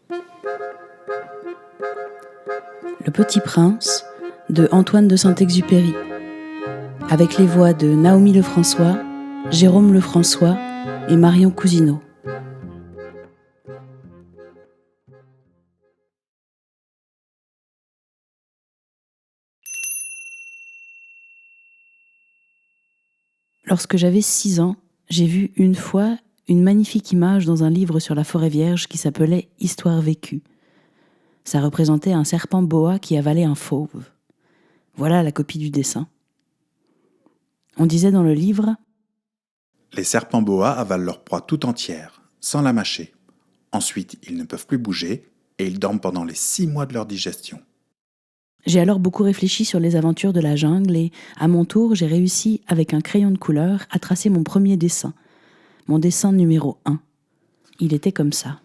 Le Petit Prince de Antoine de Saint-Exupéry, avec les voix de Naomi Lefrançois, Jérôme Lefrançois et Marion Cousineau. Lorsque j'avais 6 ans, j'ai vu une fois une magnifique image dans un livre sur la forêt vierge qui s'appelait « Histoire vécue ». Ça représentait un serpent boa qui avalait un fauve. Voilà la copie du dessin. On disait dans le livre « Les serpents boa avalent leur proie tout entière, sans la mâcher. Ensuite, ils ne peuvent plus bouger et ils dorment pendant les 6 mois de leur digestion. » J'ai alors beaucoup réfléchi sur les aventures de la jungle et, à mon tour, j'ai réussi, avec un crayon de couleur, à tracer mon premier dessin. Mon dessin numéro 1. Il était comme ça.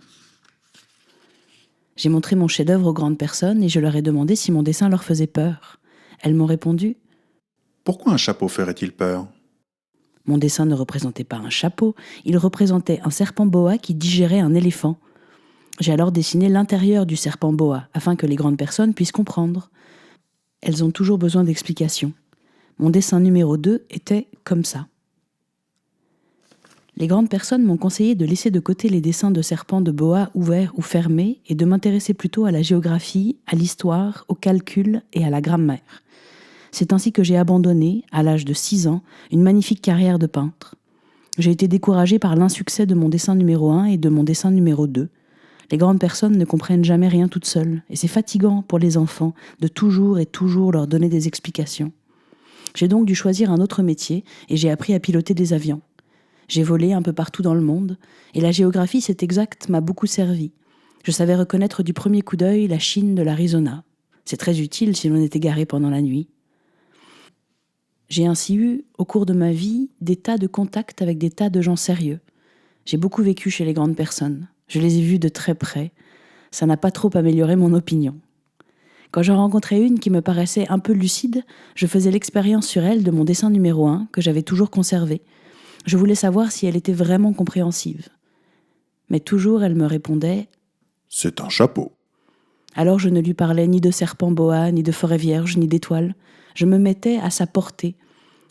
J'ai montré mon chef-d'œuvre aux grandes personnes et je leur ai demandé si mon dessin leur faisait peur. Elles m'ont répondu « Pourquoi un chapeau ferait-il peur ?» Mon dessin ne représentait pas un chapeau, il représentait un serpent boa qui digérait un éléphant. J'ai alors dessiné l'intérieur du serpent boa, afin que les grandes personnes puissent comprendre. Elles ont toujours besoin d'explications. Mon dessin numéro 2 était comme ça. Les grandes personnes m'ont conseillé de laisser de côté les dessins de serpents de boa ouverts ou fermés et de m'intéresser plutôt à la géographie, à l'histoire, au calcul et à la grammaire. C'est ainsi que j'ai abandonné, à l'âge de 6 ans, une magnifique carrière de peintre. J'ai été découragée par l'insuccès de mon dessin numéro 1 et de mon dessin numéro 2. Les grandes personnes ne comprennent jamais rien toutes seules, et c'est fatigant pour les enfants de toujours et toujours leur donner des explications. J'ai donc dû choisir un autre métier, et j'ai appris à piloter des avions. J'ai volé un peu partout dans le monde, et la géographie, c'est exact, m'a beaucoup servi. Je savais reconnaître du premier coup d'œil la Chine de l'Arizona. C'est très utile si l'on est égaré pendant la nuit. J'ai ainsi eu, au cours de ma vie, des tas de contacts avec des tas de gens sérieux. J'ai beaucoup vécu chez les grandes personnes. Je les ai vus de très près. Ça n'a pas trop amélioré mon opinion. Quand j'en rencontrais une qui me paraissait un peu lucide, je faisais l'expérience sur elle de mon dessin numéro 1, que j'avais toujours conservé. Je voulais savoir si elle était vraiment compréhensive. Mais toujours, elle me répondait « C'est un chapeau. » Alors je ne lui parlais ni de serpent boa, ni de forêt vierge, ni d'étoiles. Je me mettais à sa portée.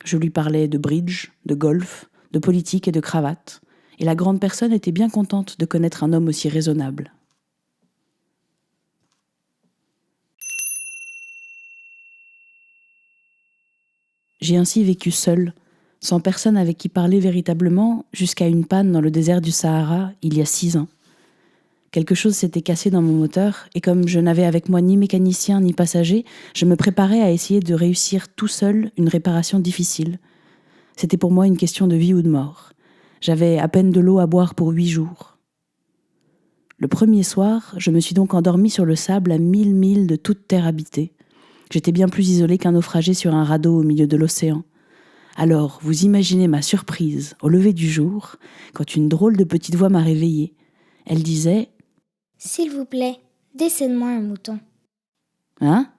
Je lui parlais de bridge, de golf, de politique et de cravate. Et la grande personne était bien contente de connaître un homme aussi raisonnable. J'ai ainsi vécu seule, sans personne avec qui parler véritablement, jusqu'à une panne dans le désert du Sahara, il y a 6 ans. Quelque chose s'était cassé dans mon moteur, et comme je n'avais avec moi ni mécanicien ni passager, je me préparais à essayer de réussir tout seul une réparation difficile. C'était pour moi une question de vie ou de mort. J'avais à peine de l'eau à boire pour 8 jours. Le premier soir, je me suis donc endormie sur le sable à 1000 milles de toute terre habitée. J'étais bien plus isolée qu'un naufragé sur un radeau au milieu de l'océan. Alors, vous imaginez ma surprise, au lever du jour, quand une drôle de petite voix m'a réveillée. Elle disait « S'il vous plaît, dessine-moi un mouton. » Hein ?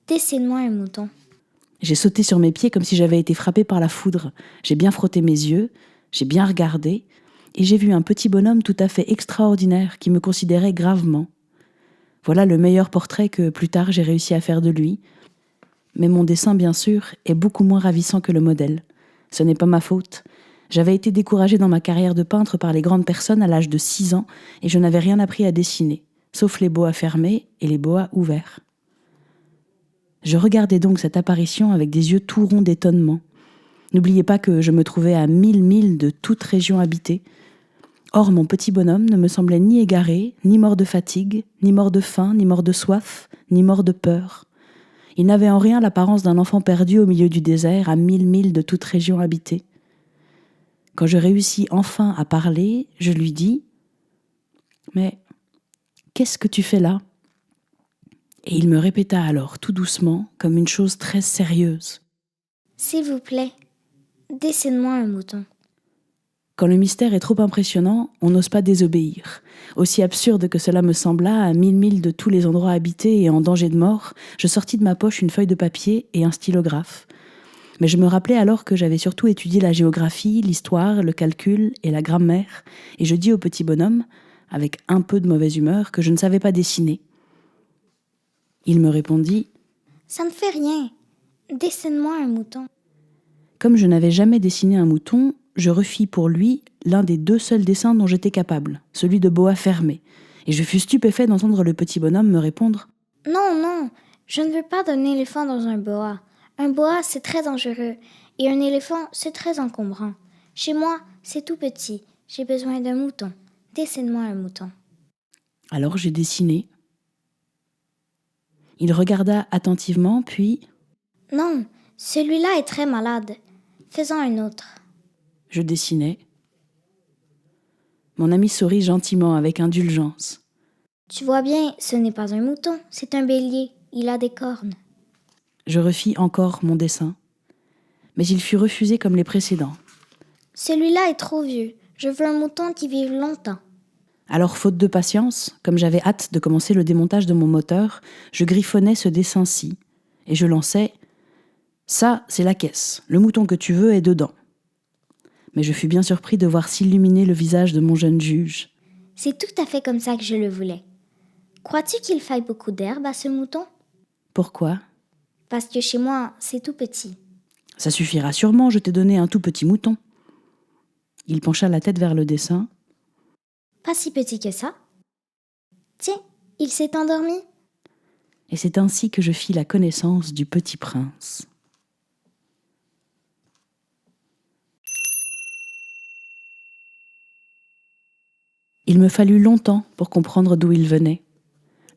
Dessine-moi un mouton. J'ai sauté sur mes pieds comme si j'avais été frappée par la foudre. J'ai bien frotté mes yeux, j'ai bien regardé, et j'ai vu un petit bonhomme tout à fait extraordinaire qui me considérait gravement. Voilà le meilleur portrait que plus tard j'ai réussi à faire de lui. Mais mon dessin, bien sûr, est beaucoup moins ravissant que le modèle. Ce n'est pas ma faute. J'avais été découragée dans ma carrière de peintre par les grandes personnes à l'âge de 6 ans et je n'avais rien appris à dessiner, sauf les boas fermés et les boas ouverts. Je regardais donc cette apparition avec des yeux tout ronds d'étonnement. N'oubliez pas que je me trouvais à 1000 milles de toute région habitée. Or, mon petit bonhomme ne me semblait ni égaré, ni mort de fatigue, ni mort de faim, ni mort de soif, ni mort de peur. Il n'avait en rien l'apparence d'un enfant perdu au milieu du désert, à 1000 milles de toute région habitée. Quand je réussis enfin à parler, je lui dis « Mais qu'est-ce que tu fais là ?» Et il me répéta alors tout doucement, comme une chose très sérieuse. « S'il vous plaît, dessine-moi un mouton. » Quand le mystère est trop impressionnant, on n'ose pas désobéir. Aussi absurde que cela me sembla, à 1000 milles de tous les endroits habités et en danger de mort, je sortis de ma poche une feuille de papier et un stylographe. Mais je me rappelais alors que j'avais surtout étudié la géographie, l'histoire, le calcul et la grammaire, et je dis au petit bonhomme « avec un peu de mauvaise humeur, que je ne savais pas dessiner. Il me répondit « Ça ne fait rien. Dessine-moi un mouton. » Comme je n'avais jamais dessiné un mouton, je refis pour lui l'un des 2 seuls dessins dont j'étais capable, celui de boa fermé, et je fus stupéfait d'entendre le petit bonhomme me répondre « Non, non, je ne veux pas d'un éléphant dans un boa. Un boa, c'est très dangereux, et un éléphant, c'est très encombrant. Chez moi, c'est tout petit. J'ai besoin d'un mouton. Dessine-moi un mouton. » Alors j'ai dessiné. Il regarda attentivement, puis « Non, celui-là est très malade. Faisons un autre. » je dessinai. Mon ami sourit gentiment avec indulgence. « Tu vois bien, ce n'est pas un mouton, c'est un bélier. Il a des cornes. » Je refis encore mon dessin, mais il fut refusé comme les précédents. « Celui-là est trop vieux. Je veux un mouton qui vive longtemps. » Alors, faute de patience, comme j'avais hâte de commencer le démontage de mon moteur, je griffonnais ce dessin-ci, et je lançais « Ça, c'est la caisse. Le mouton que tu veux est dedans. » Mais je fus bien surpris de voir s'illuminer le visage de mon jeune juge. « C'est tout à fait comme ça que je le voulais. Crois-tu qu'il faille beaucoup d'herbe à ce mouton? » Pourquoi ? Parce que chez moi, c'est tout petit. Ça suffira sûrement, je t'ai donné un tout petit mouton. Il pencha la tête vers le dessin. Pas si petit que ça. Tiens, il s'est endormi. Et c'est ainsi que je fis la connaissance du petit prince. Il me fallut longtemps pour comprendre d'où il venait.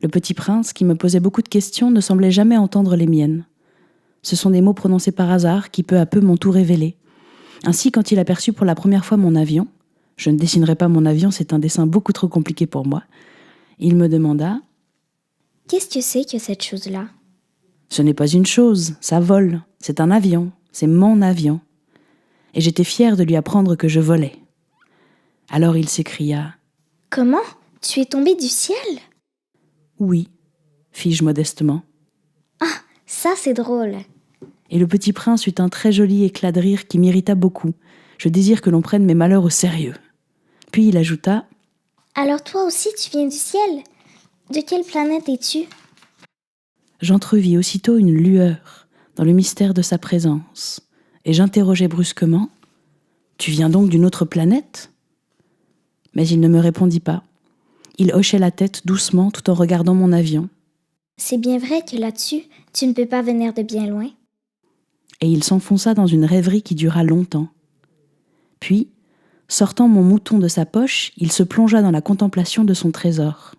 Le petit prince, qui me posait beaucoup de questions, ne semblait jamais entendre les miennes. Ce sont des mots prononcés par hasard qui peu à peu m'ont tout révélé. Ainsi, quand il aperçut pour la première fois mon avion, je ne dessinerai pas mon avion, c'est un dessin beaucoup trop compliqué pour moi, il me demanda « Qu'est-ce que c'est que cette chose-là ?»« Ce n'est pas une chose, ça vole, c'est un avion, c'est mon avion. » Et j'étais fière de lui apprendre que je volais. Alors il s'écria « Comment ? Tu es tombé du ciel ?» ?»« Oui, fis-je modestement. Ah, ça c'est drôle !» Et le petit prince eut un très joli éclat de rire qui m'irrita beaucoup. Je désire que l'on prenne mes malheurs au sérieux. Puis il ajouta « Alors toi aussi tu viens du ciel ? De quelle planète es-tu ?» J'entrevis aussitôt une lueur dans le mystère de sa présence, et j'interrogeai brusquement « Tu viens donc d'une autre planète ?» Mais il ne me répondit pas. Il hochait la tête doucement tout en regardant mon avion. « C'est bien vrai que là-dessus, tu ne peux pas venir de bien loin. » Et il s'enfonça dans une rêverie qui dura longtemps. Puis, sortant mon mouton de sa poche, il se plongea dans la contemplation de son trésor.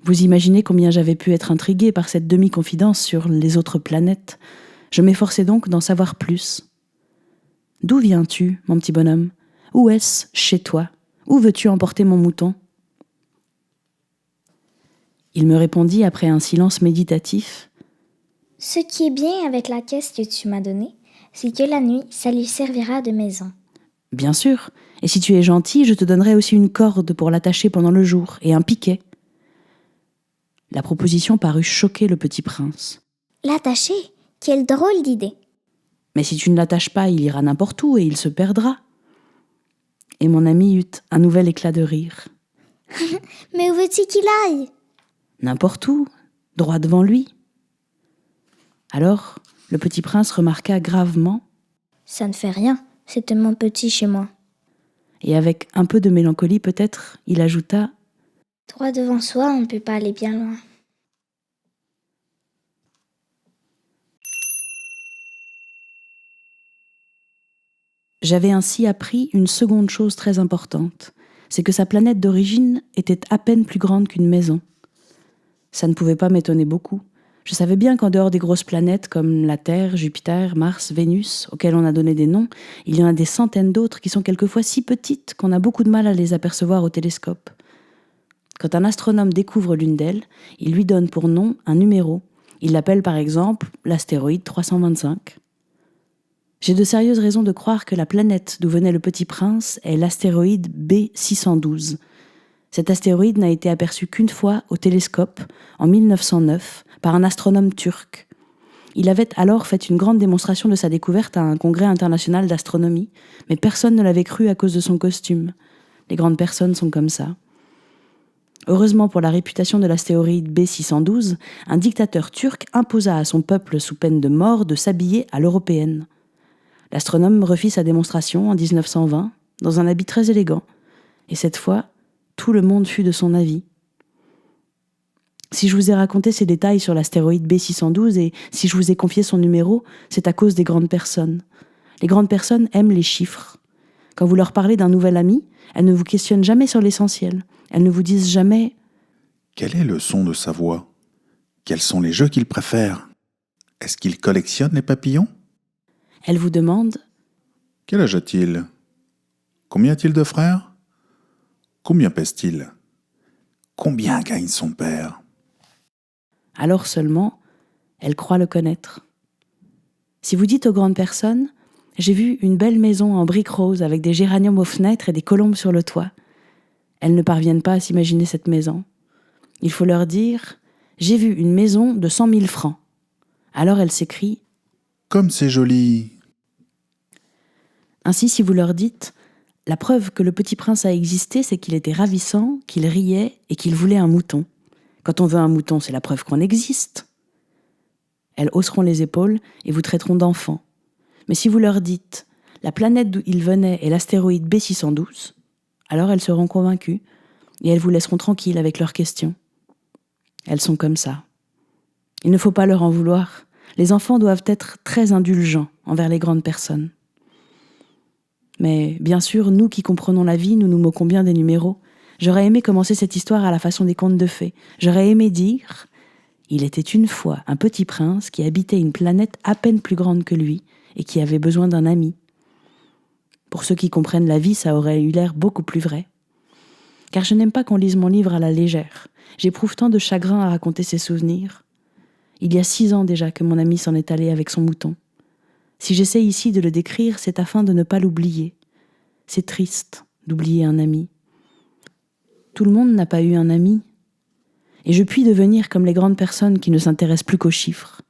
Vous imaginez combien j'avais pu être intriguée par cette demi-confidence sur les autres planètes. Je m'efforçais donc d'en savoir plus. « D'où viens-tu, mon petit bonhomme ? Où est-ce chez toi ? Où veux-tu emporter mon mouton ?» Il me répondit après un silence méditatif. « Ce qui est bien avec la caisse que tu m'as donnée, c'est que la nuit, ça lui servira de maison. » « Bien sûr, et si tu es gentil, je te donnerai aussi une corde pour l'attacher pendant le jour, et un piquet. » La proposition parut choquer le petit prince. « L'attacher ? Quelle drôle d'idée !»« Mais si tu ne l'attaches pas, il ira n'importe où et il se perdra. » Et mon ami eut un nouvel éclat de rire. « Mais où veux-tu qu'il aille ?»« N'importe où, droit devant lui. » Alors, le petit prince remarqua gravement. « Ça ne fait rien, c'est tellement petit chez moi. » Et avec un peu de mélancolie peut-être, il ajouta « Droit devant soi, on ne peut pas aller bien loin. » J'avais ainsi appris une seconde chose très importante, c'est que sa planète d'origine était à peine plus grande qu'une maison. Ça ne pouvait pas m'étonner beaucoup. Je savais bien qu'en dehors des grosses planètes comme la Terre, Jupiter, Mars, Vénus, auxquelles on a donné des noms, il y en a des centaines d'autres qui sont quelquefois si petites qu'on a beaucoup de mal à les apercevoir au télescope. Quand un astronome découvre l'une d'elles, il lui donne pour nom un numéro. Il l'appelle par exemple l'astéroïde 325. J'ai de sérieuses raisons de croire que la planète d'où venait le petit prince est l'astéroïde B612. Cet astéroïde n'a été aperçu qu'une fois au télescope, en 1909, par un astronome turc. Il avait alors fait une grande démonstration de sa découverte à un congrès international d'astronomie, mais personne ne l'avait cru à cause de son costume. Les grandes personnes sont comme ça. Heureusement pour la réputation de l'astéroïde B612, un dictateur turc imposa à son peuple sous peine de mort de s'habiller à l'européenne. L'astronome refit sa démonstration en 1920 dans un habit très élégant, et cette fois, tout le monde fut de son avis. Si je vous ai raconté ces détails sur l'astéroïde B612 et si je vous ai confié son numéro, c'est à cause des grandes personnes. Les grandes personnes aiment les chiffres. Quand vous leur parlez d'un nouvel ami, elles ne vous questionnent jamais sur l'essentiel. Elles ne vous disent jamais « Quel est le son de sa voix? Quels sont les jeux qu'il préfère? Est-ce qu'il collectionne les papillons? » Elles vous demandent « Quel âge a-t-il? Combien a-t-il de frères? Combien pèse-t-il? Combien gagne son père? » Alors seulement, elles croient le connaître. Si vous dites aux grandes personnes « J'ai vu une belle maison en briques roses avec des géraniums aux fenêtres et des colombes sur le toit », elles ne parviennent pas à s'imaginer cette maison. Il faut leur dire « J'ai vu une maison de 100 000 francs ». Alors elles s'écrient « Comme c'est joli !» Ainsi, si vous leur dites « La preuve que le petit prince a existé, c'est qu'il était ravissant, qu'il riait et qu'il voulait un mouton. Quand on veut un mouton, c'est la preuve qu'on existe. » Elles hausseront les épaules et vous traiteront d'enfant. Mais si vous leur dites « La planète d'où il venait est l'astéroïde B612 », alors elles seront convaincues et elles vous laisseront tranquille avec leurs questions. Elles sont comme ça. Il ne faut pas leur en vouloir. Les enfants doivent être très indulgents envers les grandes personnes. Mais bien sûr, nous qui comprenons la vie, nous nous moquons bien des numéros. J'aurais aimé commencer cette histoire à la façon des contes de fées. J'aurais aimé dire « Il était une fois un petit prince qui habitait une planète à peine plus grande que lui et qui avait besoin d'un ami. » Pour ceux qui comprennent la vie, ça aurait eu l'air beaucoup plus vrai. Car je n'aime pas qu'on lise mon livre à la légère. J'éprouve tant de chagrin à raconter ses souvenirs. Il y a 6 ans déjà que mon ami s'en est allé avec son mouton. Si j'essaie ici de le décrire, c'est afin de ne pas l'oublier. C'est triste d'oublier un ami. Tout le monde n'a pas eu un ami. Et je puis devenir comme les grandes personnes qui ne s'intéressent plus qu'aux chiffres.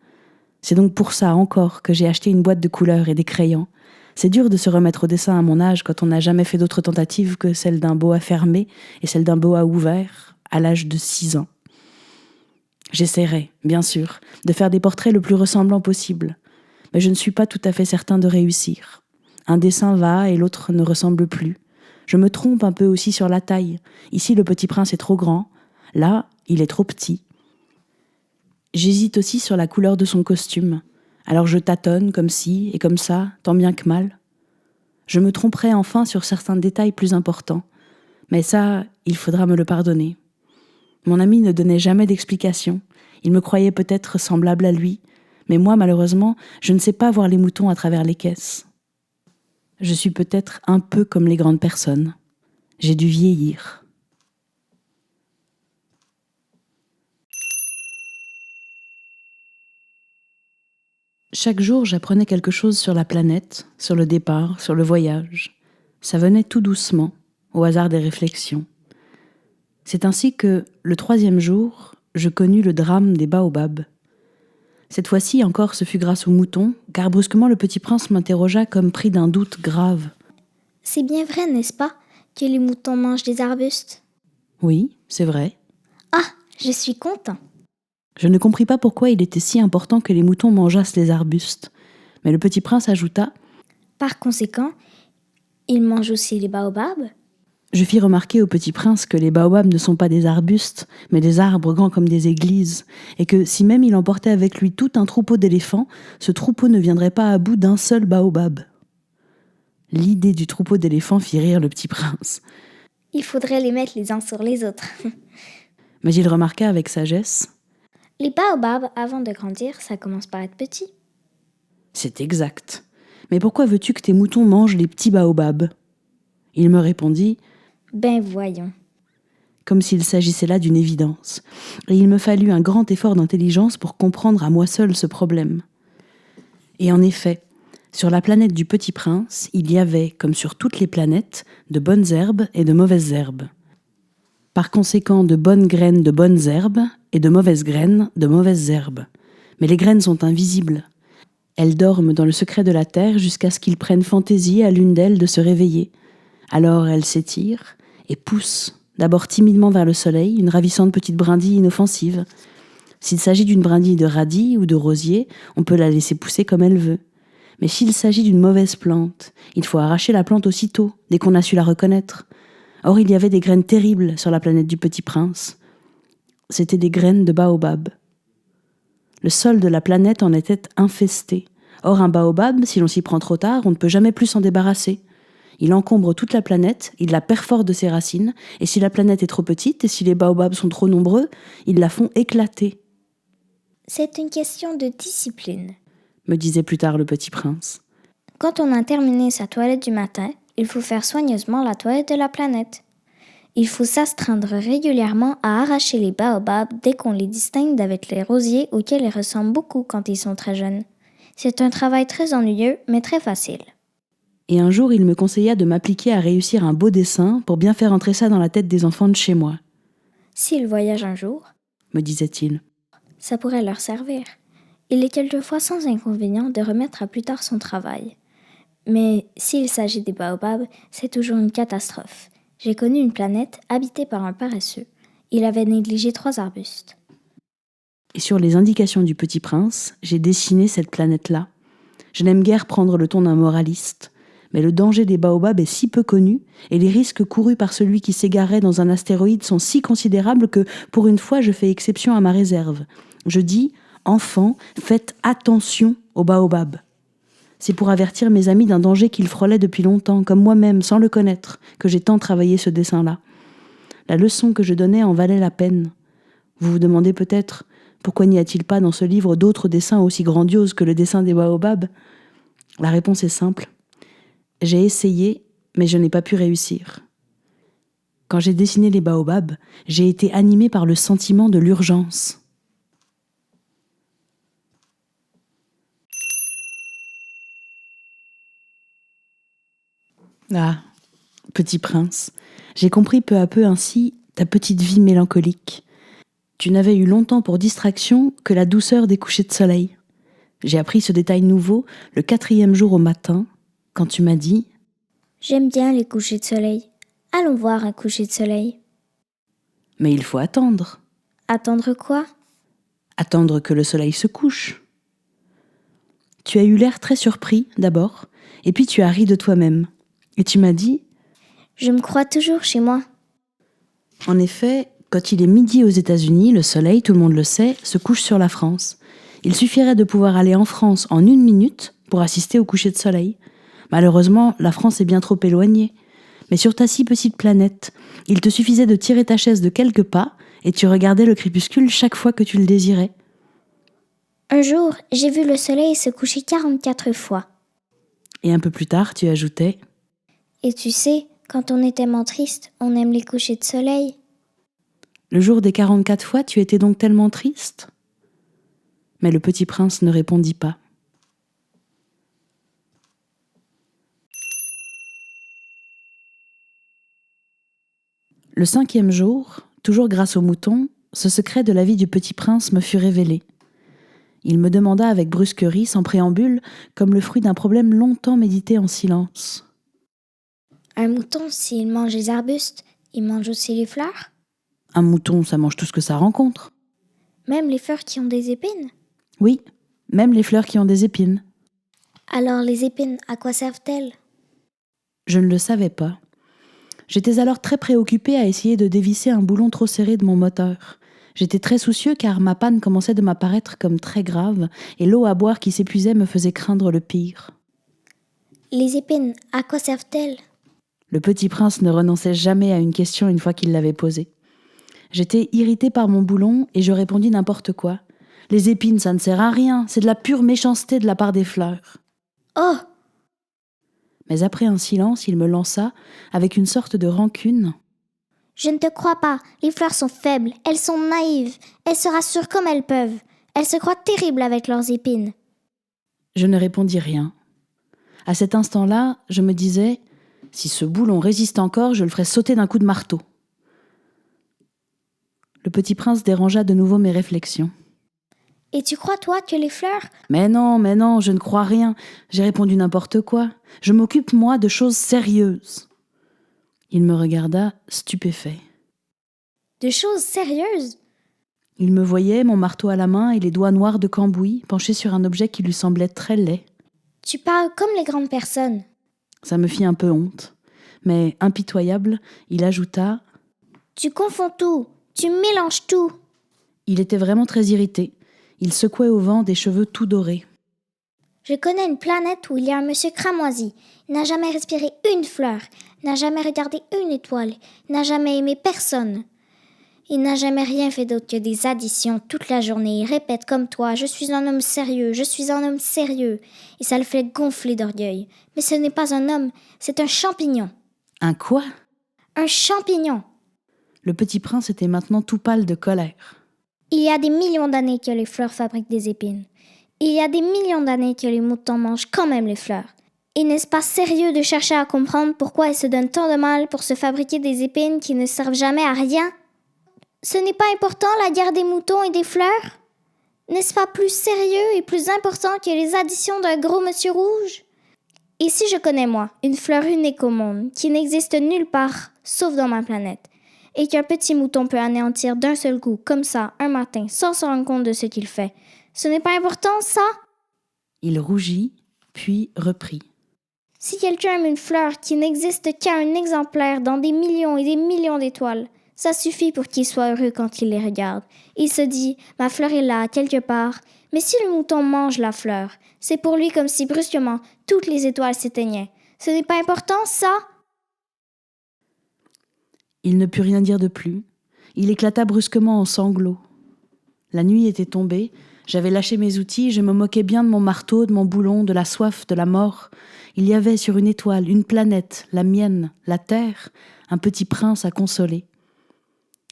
C'est donc pour ça encore que j'ai acheté une boîte de couleurs et des crayons. C'est dur de se remettre au dessin à mon âge quand on n'a jamais fait d'autres tentatives que celle d'un boa fermé et celle d'un boa ouvert à l'âge de 6 ans. J'essaierai, bien sûr, de faire des portraits le plus ressemblants possible, mais je ne suis pas tout à fait certain de réussir. Un dessin va et l'autre ne ressemble plus. Je me trompe un peu aussi sur la taille. Ici, le petit prince est trop grand. Là, il est trop petit. J'hésite aussi sur la couleur de son costume. Alors je tâtonne comme ci et comme ça, tant bien que mal. Je me tromperai enfin sur certains détails plus importants. Mais ça, il faudra me le pardonner. Mon ami ne donnait jamais d'explication. Il me croyait peut-être semblable à lui. Mais moi, malheureusement, je ne sais pas voir les moutons à travers les caisses. Je suis peut-être un peu comme les grandes personnes. J'ai dû vieillir. Chaque jour, j'apprenais quelque chose sur la planète, sur le départ, sur le voyage. Ça venait tout doucement, au hasard des réflexions. C'est ainsi que, le 3e jour, je connus le drame des baobabs. Cette fois-ci encore, ce fut grâce aux moutons, car brusquement le petit prince m'interrogea comme pris d'un doute grave. « C'est bien vrai, n'est-ce pas, que les moutons mangent des arbustes ?»« Oui, c'est vrai. »« Ah, je suis content !» Je ne compris pas pourquoi il était si important que les moutons mangeassent les arbustes. Mais le petit prince ajouta « Par conséquent, ils mangent aussi les baobabs ?» Je fis remarquer au petit prince que les baobabs ne sont pas des arbustes, mais des arbres grands comme des églises, et que si même il emportait avec lui tout un troupeau d'éléphants, ce troupeau ne viendrait pas à bout d'un seul baobab. L'idée du troupeau d'éléphants fit rire le petit prince. « Il faudrait les mettre les uns sur les autres. » Mais il remarqua avec sagesse. « Les baobabs, avant de grandir, ça commence par être petit. » C'est exact. Mais pourquoi veux-tu que tes moutons mangent les petits baobabs ? Il me répondit « Ben voyons. » Comme s'il s'agissait là d'une évidence. Et il me fallut un grand effort d'intelligence pour comprendre à moi seul ce problème. Et en effet, sur la planète du Petit Prince, il y avait, comme sur toutes les planètes, de bonnes herbes et de mauvaises herbes. Par conséquent, de bonnes graines de bonnes herbes et de mauvaises graines de mauvaises herbes. Mais les graines sont invisibles. Elles dorment dans le secret de la terre jusqu'à ce qu'il prenne fantaisie à l'une d'elles de se réveiller. Alors elles s'étirent, et pousse, d'abord timidement vers le soleil, une ravissante petite brindille inoffensive. S'il s'agit d'une brindille de radis ou de rosier, on peut la laisser pousser comme elle veut. Mais s'il s'agit d'une mauvaise plante, il faut arracher la plante aussitôt, dès qu'on a su la reconnaître. Or, il y avait des graines terribles sur la planète du Petit Prince. C'étaient des graines de baobab. Le sol de la planète en était infesté. Or, un baobab, si l'on s'y prend trop tard, on ne peut jamais plus s'en débarrasser. Il encombre toute la planète, il la perfore de ses racines, et si la planète est trop petite, et si les baobabs sont trop nombreux, ils la font éclater. C'est une question de discipline, me disait plus tard le Petit Prince. Quand on a terminé sa toilette du matin, il faut faire soigneusement la toilette de la planète. Il faut s'astreindre régulièrement à arracher les baobabs dès qu'on les distingue d'avec les rosiers auxquels ils ressemblent beaucoup quand ils sont très jeunes. C'est un travail très ennuyeux, mais très facile. Et un jour, il me conseilla de m'appliquer à réussir un beau dessin pour bien faire entrer ça dans la tête des enfants de chez moi. S'ils voyagent un jour, me disait-il, ça pourrait leur servir. Il est quelquefois sans inconvénient de remettre à plus tard son travail. Mais s'il s'agit des baobabs, c'est toujours une catastrophe. J'ai connu une planète habitée par un paresseux. Il avait négligé 3 arbustes. Et sur les indications du Petit Prince, j'ai dessiné cette planète-là. Je n'aime guère prendre le ton d'un moraliste, mais le danger des baobabs est si peu connu et les risques courus par celui qui s'égarait dans un astéroïde sont si considérables que, pour une fois, je fais exception à ma réserve. Je dis, enfants, faites attention aux baobabs. C'est pour avertir mes amis d'un danger qu'ils frôlaient depuis longtemps, comme moi-même, sans le connaître, que j'ai tant travaillé ce dessin-là. La leçon que je donnais en valait la peine. Vous vous demandez peut-être, pourquoi n'y a-t-il pas dans ce livre d'autres dessins aussi grandioses que le dessin des baobabs ? La réponse est simple. J'ai essayé, mais je n'ai pas pu réussir. Quand j'ai dessiné les baobabs, j'ai été animé par le sentiment de l'urgence. Ah, Petit Prince, j'ai compris peu à peu ainsi ta petite vie mélancolique. Tu n'avais eu longtemps pour distraction que la douceur des couchers de soleil. J'ai appris ce détail nouveau le 4e jour au matin, quand tu m'as dit « J'aime bien les couchers de soleil. Allons voir un coucher de soleil. » Mais il faut attendre. Attendre quoi ? Attendre que le soleil se couche. Tu as eu l'air très surpris, d'abord, et puis tu as ri de toi-même. Et tu m'as dit « Je me crois toujours chez moi. » En effet, quand il est midi aux États-Unis, le soleil, tout le monde le sait, se couche sur la France. Il suffirait de pouvoir aller en France en 1 minute pour assister au coucher de soleil. Malheureusement, la France est bien trop éloignée. Mais sur ta si petite planète, il te suffisait de tirer ta chaise de quelques pas et tu regardais le crépuscule chaque fois que tu le désirais. Un jour, j'ai vu le soleil se coucher 44 fois. Et un peu plus tard, tu ajoutais « Et tu sais, quand on est tellement triste, on aime les couchers de soleil. » Le jour des 44 fois, tu étais donc tellement triste ? Mais le Petit Prince ne répondit pas. Le 5e jour, toujours grâce au mouton, ce secret de la vie du Petit Prince me fut révélé. Il me demanda avec brusquerie, sans préambule, comme le fruit d'un problème longtemps médité en silence. Un mouton, s'il mange les arbustes, il mange aussi les fleurs ? Un mouton, ça mange tout ce que ça rencontre. Même les fleurs qui ont des épines ? Oui, même les fleurs qui ont des épines. Alors les épines, à quoi servent-elles ? Je ne le savais pas. J'étais alors très préoccupée à essayer de dévisser un boulon trop serré de mon moteur. J'étais très soucieux car ma panne commençait de m'apparaître comme très grave et l'eau à boire qui s'épuisait me faisait craindre le pire. Les épines, à quoi servent-elles ? Le Petit Prince ne renonçait jamais à une question une fois qu'il l'avait posée. J'étais irritée par mon boulon et je répondis n'importe quoi. Les épines, ça ne sert à rien, c'est de la pure méchanceté de la part des fleurs. Oh ! Mais après un silence, il me lança, avec une sorte de rancune. Je ne te crois pas, les fleurs sont faibles, elles sont naïves, elles se rassurent comme elles peuvent. Elles se croient terribles avec leurs épines. Je ne répondis rien. À cet instant-là, je me disais, si ce boulon résiste encore, je le ferai sauter d'un coup de marteau. Le Petit Prince dérangea de nouveau mes réflexions. Et tu crois, toi, que les fleurs... Mais non, je ne crois rien. J'ai répondu n'importe quoi. Je m'occupe, moi, de choses sérieuses. Il me regarda, stupéfait. De choses sérieuses? Il me voyait, mon marteau à la main et les doigts noirs de cambouis, penché sur un objet qui lui semblait très laid. Tu parles comme les grandes personnes. Ça me fit un peu honte. Mais, impitoyable, il ajouta « Tu confonds tout, tu mélanges tout. » Il était vraiment très irrité. Il secouait au vent des cheveux tout dorés. Je connais une planète où il y a un monsieur cramoisi. Il n'a jamais respiré une fleur, il n'a jamais regardé une étoile, il n'a jamais aimé personne. Il n'a jamais rien fait d'autre que des additions toute la journée. Il répète comme toi, je suis un homme sérieux, je suis un homme sérieux. Et ça le fait gonfler d'orgueil. Mais ce n'est pas un homme, c'est un champignon. Un quoi? Un champignon. Le petit prince était maintenant tout pâle de colère. Il y a des millions d'années que les fleurs fabriquent des épines. Il y a des millions d'années que les moutons mangent quand même les fleurs. Et n'est-ce pas sérieux de chercher à comprendre pourquoi elles se donnent tant de mal pour se fabriquer des épines qui ne servent jamais à rien? Ce n'est pas important la guerre des moutons et des fleurs? N'est-ce pas plus sérieux et plus important que les additions d'un gros monsieur rouge? Et si je connais, moi, une fleur unique au monde, qui n'existe nulle part, sauf dans ma planète, et qu'un petit mouton peut anéantir d'un seul coup, comme ça, un matin, sans se rendre compte de ce qu'il fait, ce n'est pas important, ça? Il rougit, puis reprit. Si quelqu'un aime une fleur qui n'existe qu'à un exemplaire dans des millions et des millions d'étoiles, ça suffit pour qu'il soit heureux quand il les regarde. Il se dit, ma fleur est là, quelque part. Mais si le mouton mange la fleur, c'est pour lui comme si brusquement toutes les étoiles s'éteignaient. Ce n'est pas important, ça? Il ne put rien dire de plus. Il éclata brusquement en sanglots. La nuit était tombée, j'avais lâché mes outils, je me moquais bien de mon marteau, de mon boulon, de la soif, de la mort. Il y avait sur une étoile, une planète, la mienne, la terre, un petit prince à consoler.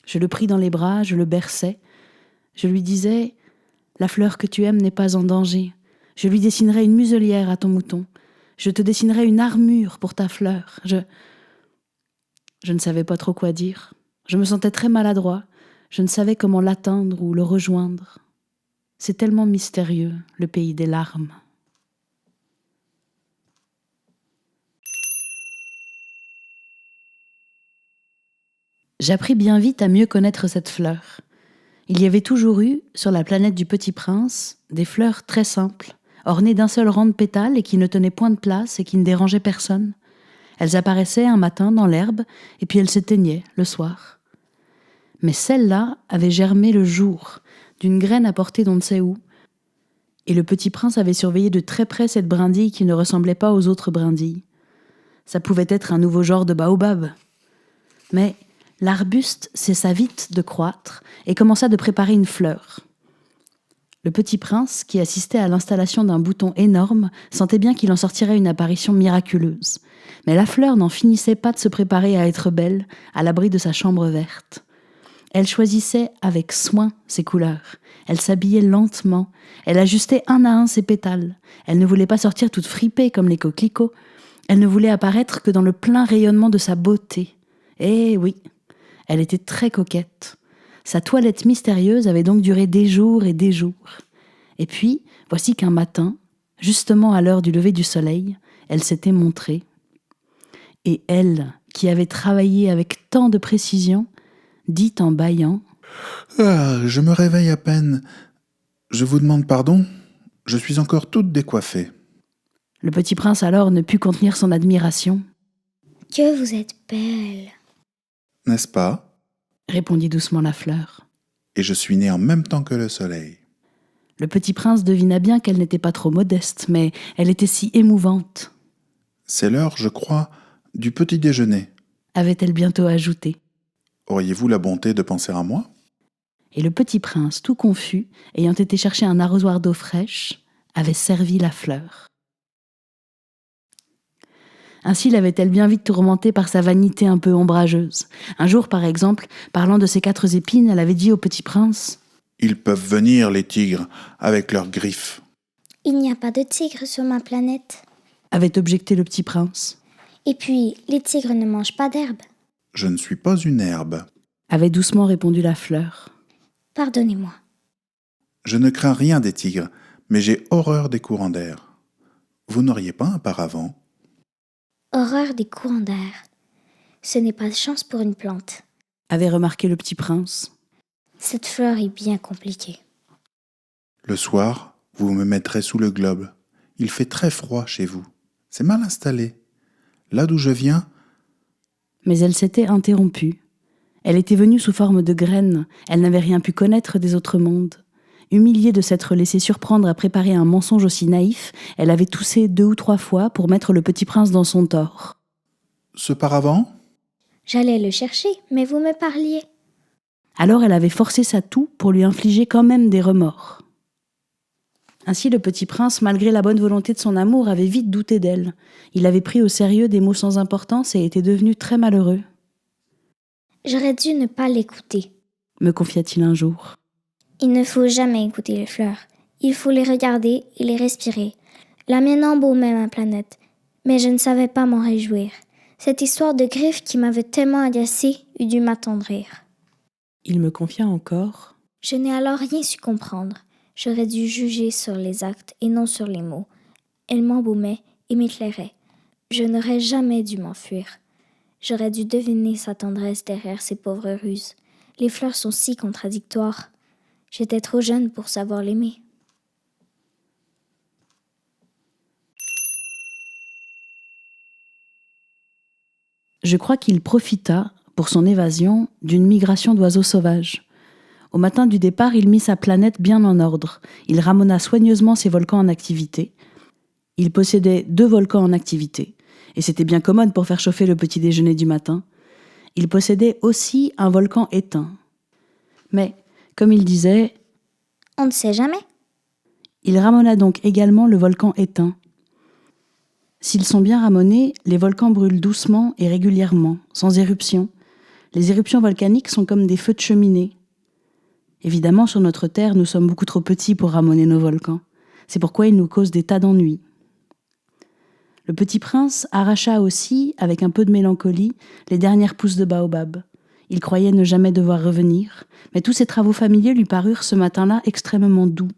Je le pris dans les bras, je le berçais. Je lui disais « La fleur que tu aimes n'est pas en danger. Je lui dessinerai une muselière à ton mouton. Je te dessinerai une armure pour ta fleur. » Je ne savais pas trop quoi dire. Je me sentais très maladroit. Je ne savais comment l'atteindre ou le rejoindre. C'est tellement mystérieux, le pays des larmes. J'appris bien vite à mieux connaître cette fleur. Il y avait toujours eu, sur la planète du Petit Prince, des fleurs très simples, ornées d'un seul rang de pétales et qui ne tenaient point de place et qui ne dérangeaient personne. Elles apparaissaient un matin dans l'herbe et puis elles s'éteignaient le soir. Mais celle-là avait germé le jour, d'une graine apportée d'on ne sait où, et le Petit Prince avait surveillé de très près cette brindille qui ne ressemblait pas aux autres brindilles. Ça pouvait être un nouveau genre de baobab. Mais l'arbuste cessa vite de croître et commença de préparer une fleur. Le Petit Prince, qui assistait à l'installation d'un bouton énorme, sentait bien qu'il en sortirait une apparition miraculeuse. Mais la fleur n'en finissait pas de se préparer à être belle, à l'abri de sa chambre verte. Elle choisissait avec soin ses couleurs. Elle s'habillait lentement. Elle ajustait un à un ses pétales. Elle ne voulait pas sortir toute fripée comme les coquelicots. Elle ne voulait apparaître que dans le plein rayonnement de sa beauté. Eh oui, elle était très coquette. Sa toilette mystérieuse avait donc duré des jours et des jours. Et puis, voici qu'un matin, justement à l'heure du lever du soleil, elle s'était montrée. Et elle, qui avait travaillé avec tant de précision, dit en bâillant « Ah, je me réveille à peine. Je vous demande pardon, je suis encore toute décoiffée. » Le Petit Prince alors ne put contenir son admiration. « Que vous êtes belle !» « N'est-ce pas ?» répondit doucement la fleur. « Et je suis née en même temps que le soleil. » Le Petit Prince devina bien qu'elle n'était pas trop modeste, mais elle était si émouvante. « C'est l'heure, je crois, du petit déjeuner. » avait-elle bientôt ajouté. Auriez-vous la bonté de penser à moi ? Et le Petit Prince, tout confus, ayant été chercher un arrosoir d'eau fraîche, avait servi la fleur. Ainsi l'avait-elle bien vite tourmentée par sa vanité un peu ombrageuse. Un jour, par exemple, parlant de ses 4 épines, elle avait dit au Petit Prince « Ils peuvent venir, les tigres, avec leurs griffes. » « Il n'y a pas de tigres sur ma planète. » avait objecté le Petit Prince. « Et puis, les tigres ne mangent pas d'herbe. » « Je ne suis pas une herbe. » avait doucement répondu la fleur. « Pardonnez-moi. » « Je ne crains rien des tigres, mais j'ai horreur des courants d'air. Vous n'auriez pas un paravent ? » Horreur des courants d'air. ce n'est pas de chance pour une plante. Avait remarqué le petit prince. Cette fleur est bien compliquée. Le soir, vous me mettrez sous le globe. Il fait très froid chez vous. C'est mal installé. Là d'où je viens, Mais elle s'était interrompue. Elle était venue sous forme de graine, elle n'avait rien pu connaître des autres mondes. Humiliée de s'être laissée surprendre à préparer un mensonge aussi naïf, elle avait toussé 2 ou 3 fois pour mettre le petit prince dans son tort. ce paravent, J'allais le chercher, mais vous me parliez. Alors elle avait forcé sa toux pour lui infliger quand même des remords. Ainsi le petit prince, malgré la bonne volonté de son amour, avait vite douté d'elle. Il avait pris au sérieux des mots sans importance et était devenu très malheureux, J'aurais dû ne pas l'écouter. me confia-t-il un jour. Il ne faut jamais écouter les fleurs. Il faut les regarder et les respirer. La mienne embaumait ma planète, mais je ne savais pas m'en réjouir. Cette histoire de griffes qui m'avait tellement agacée eût dû m'attendrir. Il me confia encore. Je n'ai alors rien su comprendre. J'aurais dû juger sur les actes et non sur les mots. Elle m'embaumait et m'éclairait. Je n'aurais jamais dû m'enfuir. J'aurais dû deviner sa tendresse derrière ses pauvres ruses. Les fleurs sont si contradictoires. J'étais trop jeune pour savoir l'aimer. Je crois qu'il profita, pour son évasion, d'une migration d'oiseaux sauvages. Au matin du départ, il mit sa planète bien en ordre. Il ramena soigneusement ses volcans en activité. Il possédait 2 volcans en activité, et c'était bien commode pour faire chauffer le petit déjeuner du matin. Il possédait aussi un volcan éteint. Mais, comme il disait, On ne sait jamais. il ramena donc également le volcan éteint. S'ils sont bien ramonés, les volcans brûlent doucement et régulièrement, sans éruption. Les éruptions volcaniques sont comme des feux de cheminée. Évidemment, sur notre Terre, nous sommes beaucoup trop petits pour ramoner nos volcans. C'est pourquoi ils nous causent des tas d'ennuis. Le petit prince arracha aussi, avec un peu de mélancolie, les dernières pousses de baobab. Il croyait ne jamais devoir revenir, mais tous ses travaux familiers lui parurent ce matin-là extrêmement doux.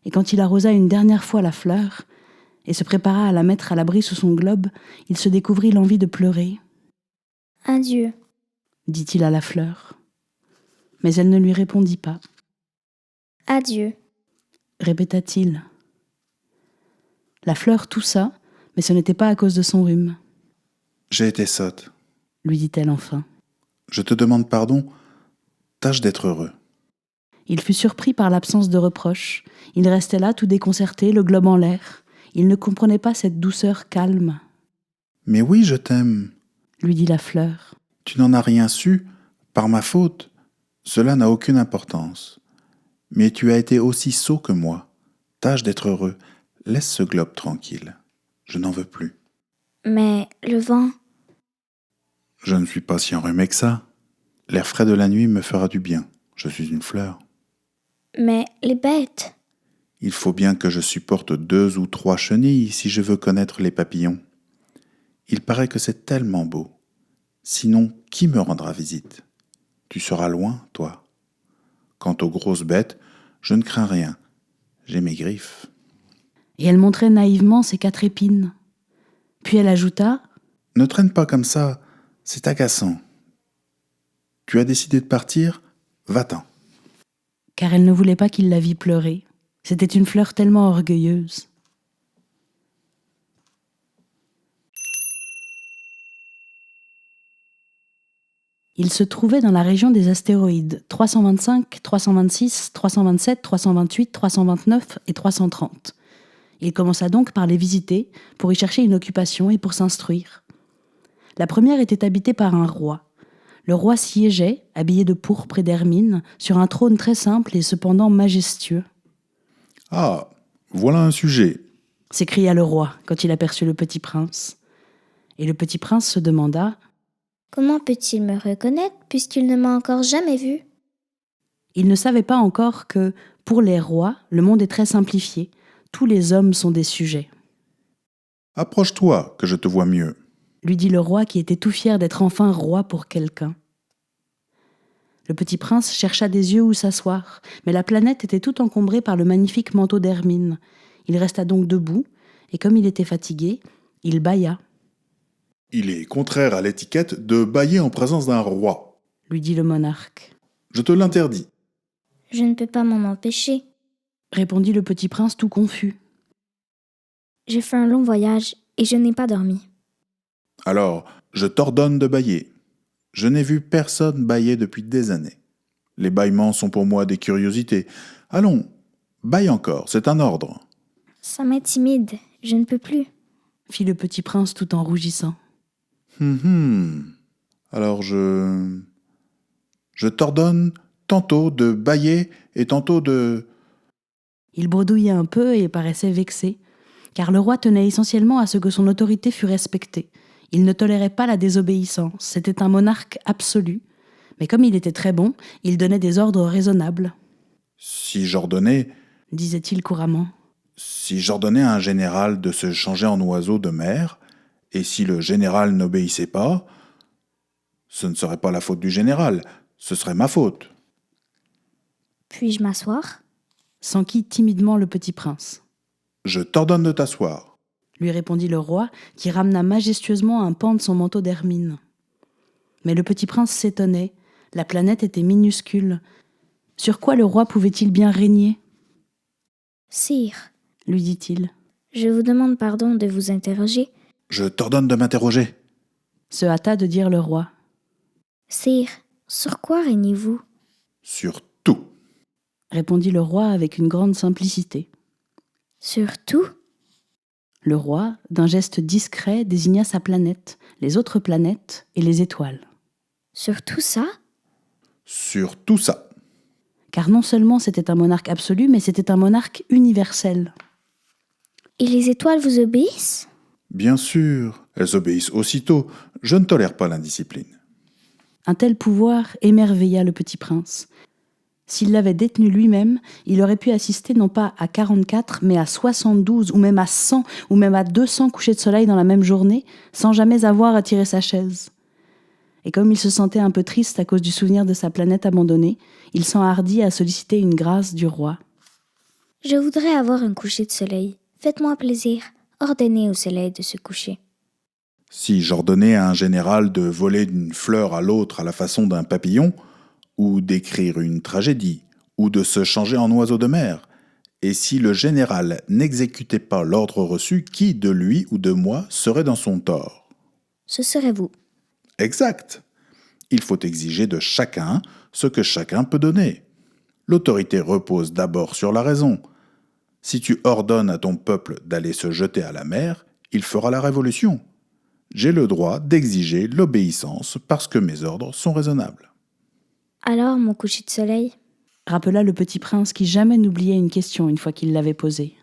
Et quand il arrosa une dernière fois la fleur, et se prépara à la mettre à l'abri sous son globe, il se découvrit l'envie de pleurer. « Adieu. » dit-il à la fleur. Mais elle ne lui répondit pas. « Adieu. » répéta-t-il. La fleur toussa, mais ce n'était pas à cause de son rhume, j'ai été sotte. lui dit-elle enfin. Je te demande pardon. Tâche d'être heureux. Il fut surpris par l'absence de reproche. Il restait là, tout déconcerté, le globe en l'air. Il ne comprenait pas cette douceur calme, Mais oui, je t'aime. lui dit la fleur. Tu n'en as rien su, par ma faute. Cela n'a aucune importance. Mais tu as été aussi sot que moi. Tâche d'être heureux. Laisse ce globe tranquille. Je n'en veux plus. Mais le vent, Je ne suis pas si enrhumé que ça. L'air frais de la nuit me fera du bien. Je suis une fleur. mais les bêtes. Il faut bien que je supporte 2 ou 3 chenilles si je veux connaître les papillons. Il paraît que c'est tellement beau. Sinon, qui me rendra visite? Tu seras loin, toi. Quant aux grosses bêtes, je ne crains rien. J'ai mes griffes. Et elle montrait naïvement ses 4 épines. Puis elle ajouta « Ne traîne pas comme ça, c'est agaçant. Tu as décidé de partir? Va-t'en. » car elle ne voulait pas qu'il la vît pleurer. C'était une fleur tellement orgueilleuse. Il se trouvait dans la région des astéroïdes 325, 326, 327, 328, 329 et 330. Il commença donc par les visiter, pour y chercher une occupation et pour s'instruire. La première était habitée par un roi. Le roi siégeait, habillé de pourpre et d'hermine, sur un trône très simple et cependant majestueux. « Ah, voilà un sujet. » s'écria le roi quand il aperçut le petit prince. Et le petit prince se demanda « Comment peut-il me reconnaître puisqu'il ne m'a encore jamais vu ?» Il ne savait pas encore que, pour les rois, le monde est très simplifié. Tous les hommes sont des sujets. « Approche-toi, que je te vois mieux. » lui dit le roi qui était tout fier d'être enfin roi pour quelqu'un. Le petit prince chercha des yeux où s'asseoir, mais la planète était tout encombrée par le magnifique manteau d'hermine. Il resta donc debout, et comme il était fatigué, il bâilla. Il est contraire à l'étiquette de bâiller en présence d'un roi. lui dit le monarque. Je te l'interdis. Je ne peux pas m'en empêcher. Répondit le petit prince tout confus. J'ai fait un long voyage et je n'ai pas dormi. Alors, je t'ordonne de bâiller. Je n'ai vu personne bâiller depuis des années. Les bâillements sont pour moi des curiosités. Allons, bâille encore, c'est un ordre. Ça m'intimide, je ne peux plus. Fit le petit prince tout en rougissant. Alors je t'ordonne tantôt de bâiller et tantôt de... Il bredouillait un peu et paraissait vexé, car le roi tenait essentiellement à ce que son autorité fût respectée. Il ne tolérait pas la désobéissance, c'était un monarque absolu, mais comme il était très bon, il donnait des ordres raisonnables, Si j'ordonnais couramment. Si j'ordonnais à un général de se changer en oiseau de mer, et si le général n'obéissait pas, ce ne serait pas la faute du général, ce serait ma faute. Puis-je m'asseoir? S'enquit timidement le petit prince. Je t'ordonne de t'asseoir. Lui répondit le roi, qui ramena majestueusement un pan de son manteau d'hermine. Mais le petit prince s'étonnait, la planète était minuscule. Sur quoi le roi pouvait-il bien régner ? Sire, Lui dit-il. je vous demande pardon de vous interroger. Je t'ordonne de m'interroger. Se hâta de dire le roi. Sire, sur quoi régnez-vous? Sur tout. Répondit le roi avec une grande simplicité. Sur tout? Le roi, d'un geste discret, désigna sa planète, les autres planètes et les étoiles. Sur tout ça? Sur tout ça. Car non seulement c'était un monarque absolu, mais c'était un monarque universel. Et les étoiles vous obéissent? Bien sûr, elles obéissent aussitôt. Je ne tolère pas l'indiscipline. Un tel pouvoir émerveilla le petit prince. S'il l'avait détenu lui-même, il aurait pu assister non pas à 44, mais à 72, ou même à 100, ou même à 200 couchers de soleil dans la même journée, sans jamais avoir à tirer sa chaise. Et comme il se sentait un peu triste à cause du souvenir de sa planète abandonnée, il s'enhardit à solliciter une grâce du roi. Je voudrais avoir un coucher de soleil. Faites-moi plaisir. Ordonnez au soleil de se coucher. Si j'ordonnais à un général de voler d'une fleur à l'autre à la façon d'un papillon, ou d'écrire une tragédie, ou de se changer en oiseau de mer, et si le général n'exécutait pas l'ordre reçu, qui de lui ou de moi serait dans son tort? Ce serait vous. Exact. Il faut exiger de chacun ce que chacun peut donner. L'autorité repose d'abord sur la raison. Si tu ordonnes à ton peuple d'aller se jeter à la mer, il fera la révolution. J'ai le droit d'exiger l'obéissance parce que mes ordres sont raisonnables. Alors, mon coucher de soleil? Rappela le petit prince qui jamais n'oubliait une question une fois qu'il l'avait posée.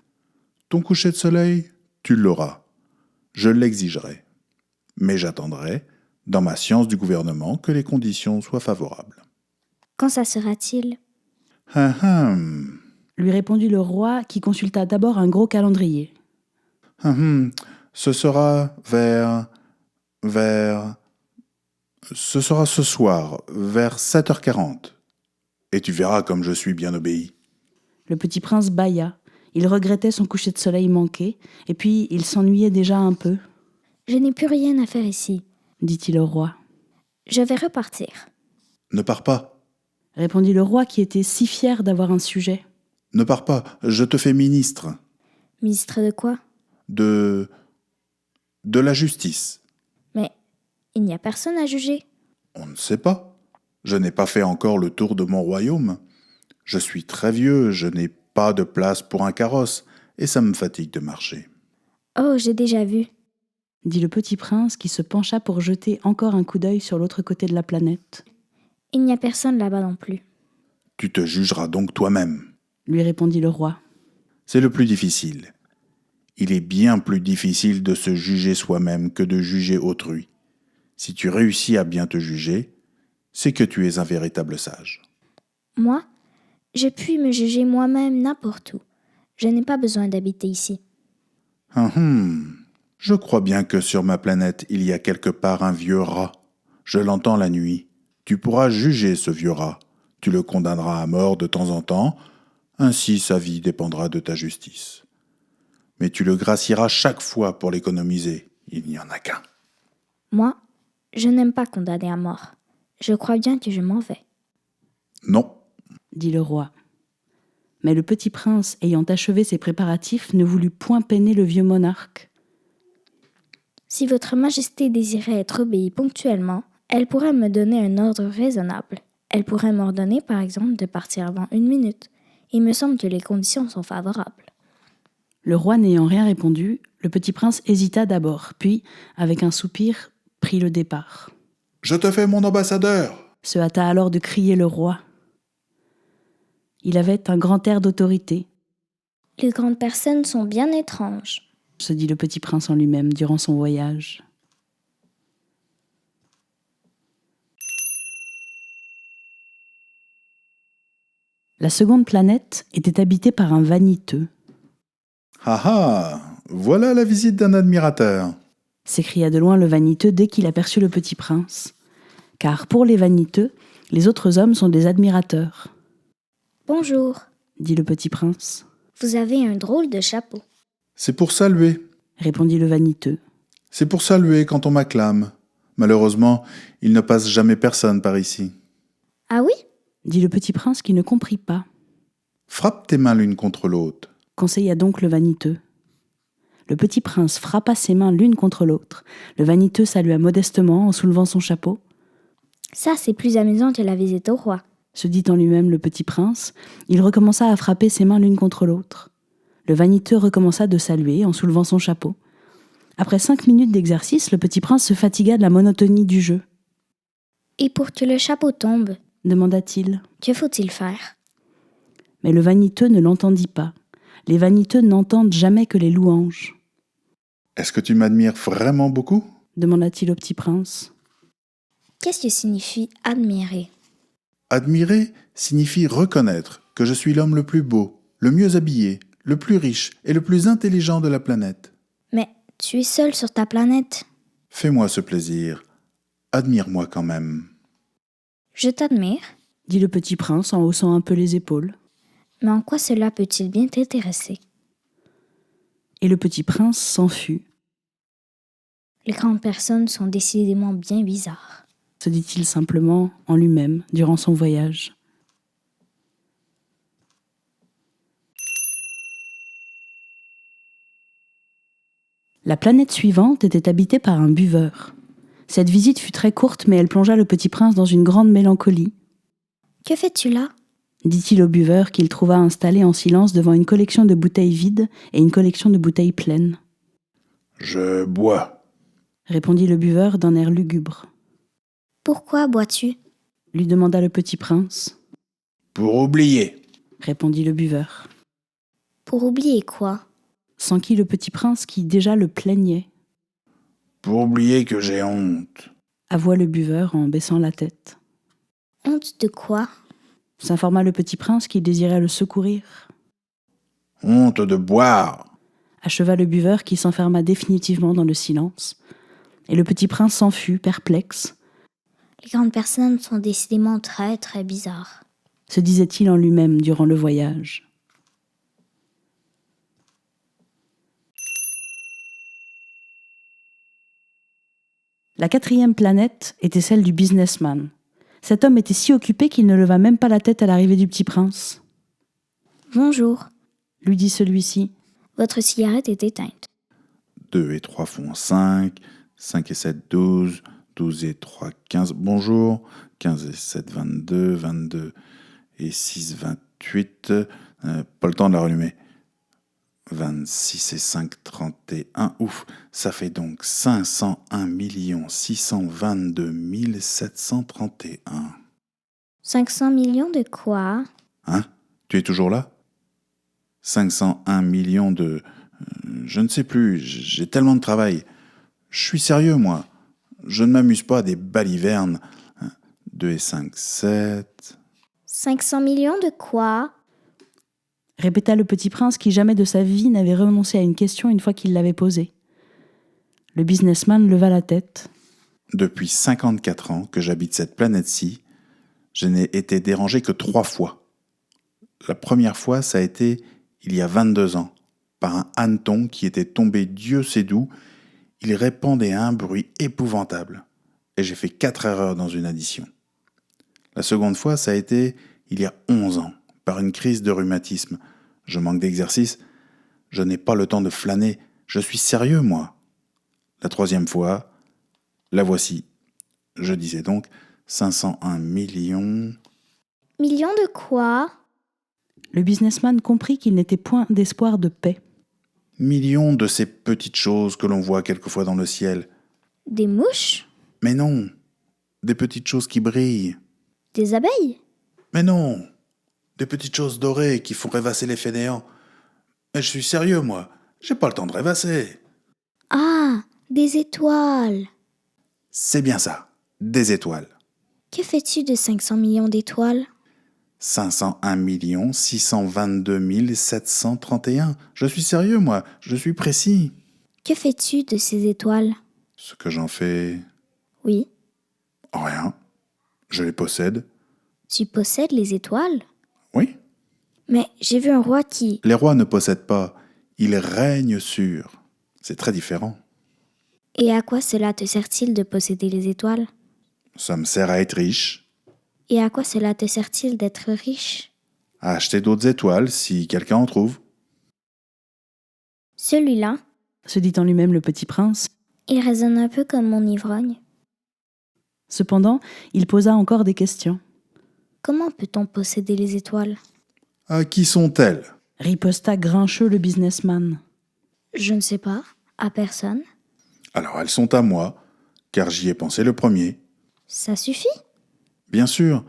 Ton coucher de soleil, tu l'auras. Je l'exigerai. Mais j'attendrai, dans ma science du gouvernement, que les conditions soient favorables. Quand ça sera-t-il? Lui répondit le roi qui consulta d'abord un gros calendrier. Ce sera Ce sera ce soir, vers 7h40. Et tu verras comme je suis bien obéi. Le petit prince bâilla. Il regrettait son coucher de soleil manqué, et puis il s'ennuyait déjà un peu. Je n'ai plus rien à faire ici, dit-il au roi. Je vais repartir. Ne pars pas. Répondit le roi qui était si fier d'avoir un sujet. Ne pars pas, je te fais ministre. Ministre de quoi? De la justice. Mais il n'y a personne à juger. On ne sait pas. Je n'ai pas fait encore le tour de mon royaume. Je suis très vieux, je n'ai pas de place pour un carrosse, et ça me fatigue de marcher. Oh, j'ai déjà vu, dit le petit prince qui se pencha pour jeter encore un coup d'œil sur l'autre côté de la planète. Il n'y a personne là-bas non plus. Tu te jugeras donc toi-même, lui répondit le roi. C'est le plus difficile. Il est bien plus difficile de se juger soi-même que de juger autrui. Si tu réussis à bien te juger, c'est que tu es un véritable sage. Moi, je puis me juger moi-même n'importe où. Je n'ai pas besoin d'habiter ici. Je crois bien que sur ma planète, il y a quelque part un vieux rat. Je l'entends la nuit. Tu pourras juger ce vieux rat. Tu le condamneras à mort de temps en temps. Ainsi, sa vie dépendra de ta justice. Mais tu le gracieras chaque fois pour l'économiser. Il n'y en a qu'un. Moi, je n'aime pas condamner à mort. Je crois bien que je m'en vais. Non, dit le roi. Mais le petit prince, ayant achevé ses préparatifs, ne voulut point peiner le vieux monarque. Si votre majesté désirait être obéie ponctuellement, elle pourrait me donner un ordre raisonnable. Elle pourrait m'ordonner, par exemple, de partir avant 1 minute. Il me semble que les conditions sont favorables. Le roi n'ayant rien répondu, le petit prince hésita d'abord, puis, avec un soupir, prit le départ. « Je te fais mon ambassadeur !» Se hâta alors de crier le roi. Il avait un grand air d'autorité, Les grandes personnes sont bien étranges. se dit le petit prince en lui-même durant son voyage. La seconde planète était habitée par un vaniteux, Ah ah, voilà la visite d'un admirateur. s'écria de loin le vaniteux dès qu'il aperçut le petit prince. Car pour les vaniteux, les autres hommes sont des admirateurs, Bonjour, dit le petit prince, vous avez un drôle de chapeau. C'est pour saluer. répondit le vaniteux. C'est pour saluer quand on m'acclame. Malheureusement, il ne passe jamais personne par ici. Ah oui? Dit le petit prince qui ne comprit pas. Frappe tes mains l'une contre l'autre. Conseilla donc le vaniteux. Le petit prince frappa ses mains l'une contre l'autre. Le vaniteux salua modestement en soulevant son chapeau. Ça, c'est plus amusant que la visite au roi. Se dit en lui-même le petit prince. Il recommença à frapper ses mains l'une contre l'autre. Le vaniteux recommença de saluer en soulevant son chapeau. Après 5 minutes d'exercice, le petit prince se fatigua de la monotonie du jeu. Et pour que le chapeau tombe, Demanda-t-il. que faut-il faire? Mais le vaniteux ne l'entendit pas. Les vaniteux n'entendent jamais que les louanges. Est-ce que tu m'admires vraiment beaucoup? Demanda-t-il au petit prince. Qu'est-ce que signifie admirer? Admirer signifie reconnaître que je suis l'homme le plus beau, le mieux habillé, le plus riche et le plus intelligent de la planète. Mais tu es seul sur ta planète. Fais-moi ce plaisir. Admire-moi quand même. Je t'admire, Dit le petit prince en haussant un peu les épaules. mais en quoi cela peut-il bien t'intéresser? Et le petit prince s'en fut, Les grandes personnes sont décidément bien bizarres. se dit-il simplement en lui-même durant son voyage. La planète suivante était habitée par un buveur. Cette visite fut très courte, mais elle plongea le petit prince dans une grande mélancolie, Que fais-tu là? dit-il au buveur qu'il trouva installé en silence devant une collection de bouteilles vides et une collection de bouteilles pleines. Je bois. Répondit le buveur d'un air lugubre. Pourquoi bois-tu? Lui demanda le petit prince. Pour oublier. Répondit le buveur. Pour oublier quoi? S'enquit le petit prince qui déjà le plaignait. Pour oublier que j'ai honte. Avoua le buveur en baissant la tête. Honte de quoi? S'informa le petit prince qui désirait le secourir. Honte de boire. Acheva le buveur qui s'enferma définitivement dans le silence. Et le petit prince s'en fut, perplexe, Les grandes personnes sont décidément très très bizarres. se disait-il en lui-même durant le voyage. La 4e planète était celle du businessman. Cet homme était si occupé qu'il ne leva même pas la tête à l'arrivée du petit prince. Bonjour, Lui dit celui-ci. votre cigarette est éteinte. 2 et 3 font 5. 5 et 7, 12. 12 et 3, 15. Bonjour. 15 et 7, 22. 22 et 6, 28. Pas le temps de la rallumer. 26 et 5, 31. Ouf, ça fait donc 501 622 731. 500 millions de quoi? Hein? Tu es toujours là? 501 millions de... je ne sais plus, j'ai tellement de travail. Je suis sérieux, moi. Je ne m'amuse pas à des balivernes. 2 et 5, 7... 500 millions de quoi? Répéta le petit prince qui jamais de sa vie n'avait renoncé à une question une fois qu'il l'avait posée. Le businessman leva la tête. Depuis 54 ans que j'habite cette planète-ci, je n'ai été dérangé que 3 fois. La première fois, ça a été il y a 22 ans, par un hanneton qui était tombé Dieu sait d'où Il répandait un bruit épouvantable, et j'ai fait 4 erreurs dans une addition. La seconde fois, ça a été il y a 11 ans, par une crise de rhumatisme. Je manque d'exercice, je n'ai pas le temps de flâner, je suis sérieux, moi. La troisième fois, la voici. Je disais donc 501 millions... Millions de quoi? Le businessman comprit qu'il n'était point d'espoir de paix. Millions de ces petites choses que l'on voit quelquefois dans le ciel. Des mouches? Mais non, des petites choses qui brillent. Des abeilles? Mais non, des petites choses dorées qui font rêvasser les fainéants. Mais je suis sérieux, moi, j'ai pas le temps de rêvasser. Ah, des étoiles. C'est bien ça, des étoiles. Que fais-tu de 500 millions d'étoiles? 501 622 731. Je suis sérieux, moi, je suis précis. Que fais-tu de ces étoiles? Ce que j'en fais... Oui, Rien. Je les possède. tu possèdes les étoiles? Oui. Mais j'ai vu un roi qui... Les rois ne possèdent pas, ils règnent sur. C'est très différent. Et à quoi cela te sert-il de posséder les étoiles? Ça me sert à être riche, Et à quoi cela te sert-il d'être riche? à acheter d'autres étoiles si quelqu'un en trouve. Celui-là, Se dit en lui-même le petit prince. il résonne un peu comme mon ivrogne. Cependant, il posa encore des questions. Comment peut-on posséder les étoiles? À qui sont-elles? Riposta grincheux le businessman. Je ne sais pas. À personne. Alors elles sont à moi, car j'y ai pensé le premier. Ça suffit? Bien sûr,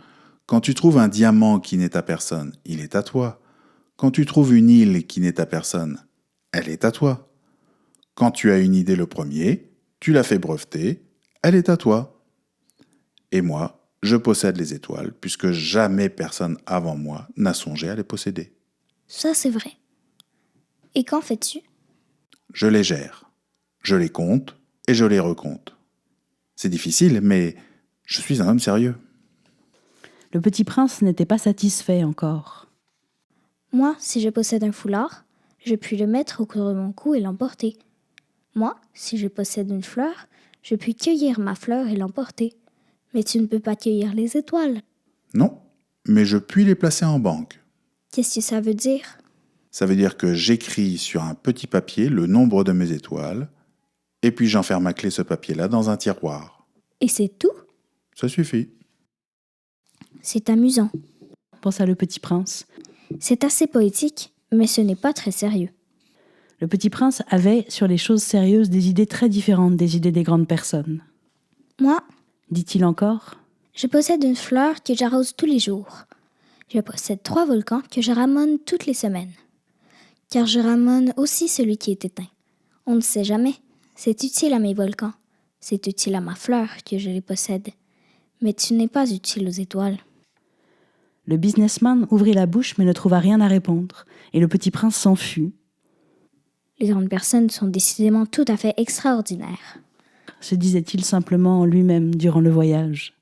quand tu trouves un diamant qui n'est à personne, il est à toi. Quand tu trouves une île qui n'est à personne, elle est à toi. Quand tu as une idée le premier, tu l'as fait breveter, elle est à toi. Et moi, je possède les étoiles, puisque jamais personne avant moi n'a songé à les posséder. Ça, c'est vrai. Et qu'en fais-tu? Je les gère, je les compte et je les recompte. C'est difficile, mais je suis un homme sérieux. Le petit prince n'était pas satisfait encore. Moi, si je possède un foulard, je puis le mettre autour de mon cou et l'emporter. Moi, si je possède une fleur, je puis cueillir ma fleur et l'emporter. Mais tu ne peux pas cueillir les étoiles. Non, mais je puis les placer en banque. Qu'est-ce que ça veut dire? Ça veut dire que j'écris sur un petit papier le nombre de mes étoiles, et puis j'enferme à clé ce papier-là dans un tiroir. Et c'est tout? Ça suffit. C'est amusant. Pensa le petit prince. C'est assez poétique, mais ce n'est pas très sérieux. Le petit prince avait, sur les choses sérieuses, des idées très différentes des idées des grandes personnes. Moi, Dit-il encore. je possède une fleur que j'arrose tous les jours. Je possède 3 volcans que je ramone toutes les semaines. Car je ramone aussi celui qui est éteint. On ne sait jamais. C'est utile à mes volcans. C'est utile à ma fleur que je les possède. Mais tu n'es pas utile aux étoiles. Le businessman ouvrit la bouche mais ne trouva rien à répondre, et le petit prince s'en fut, Les grandes personnes sont décidément tout à fait extraordinaires. se disait-il simplement en lui-même durant le voyage.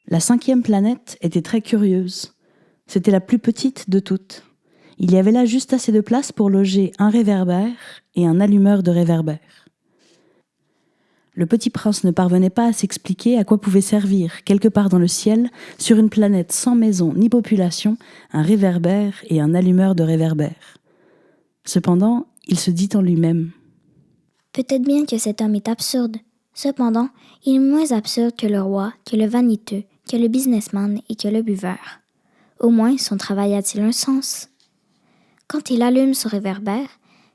La 5e planète était très curieuse. C'était la plus petite de toutes. Il y avait là juste assez de place pour loger un réverbère et un allumeur de réverbère. Le petit prince ne parvenait pas à s'expliquer à quoi pouvait servir, quelque part dans le ciel, sur une planète sans maison ni population, un réverbère et un allumeur de réverbère. Cependant, il se dit en lui-même. Peut-être bien que cet homme est absurde. Cependant, il est moins absurde que le roi, que le vaniteux, que le businessman et que le buveur. Au moins, son travail a-t-il un sens? Quand il allume son réverbère,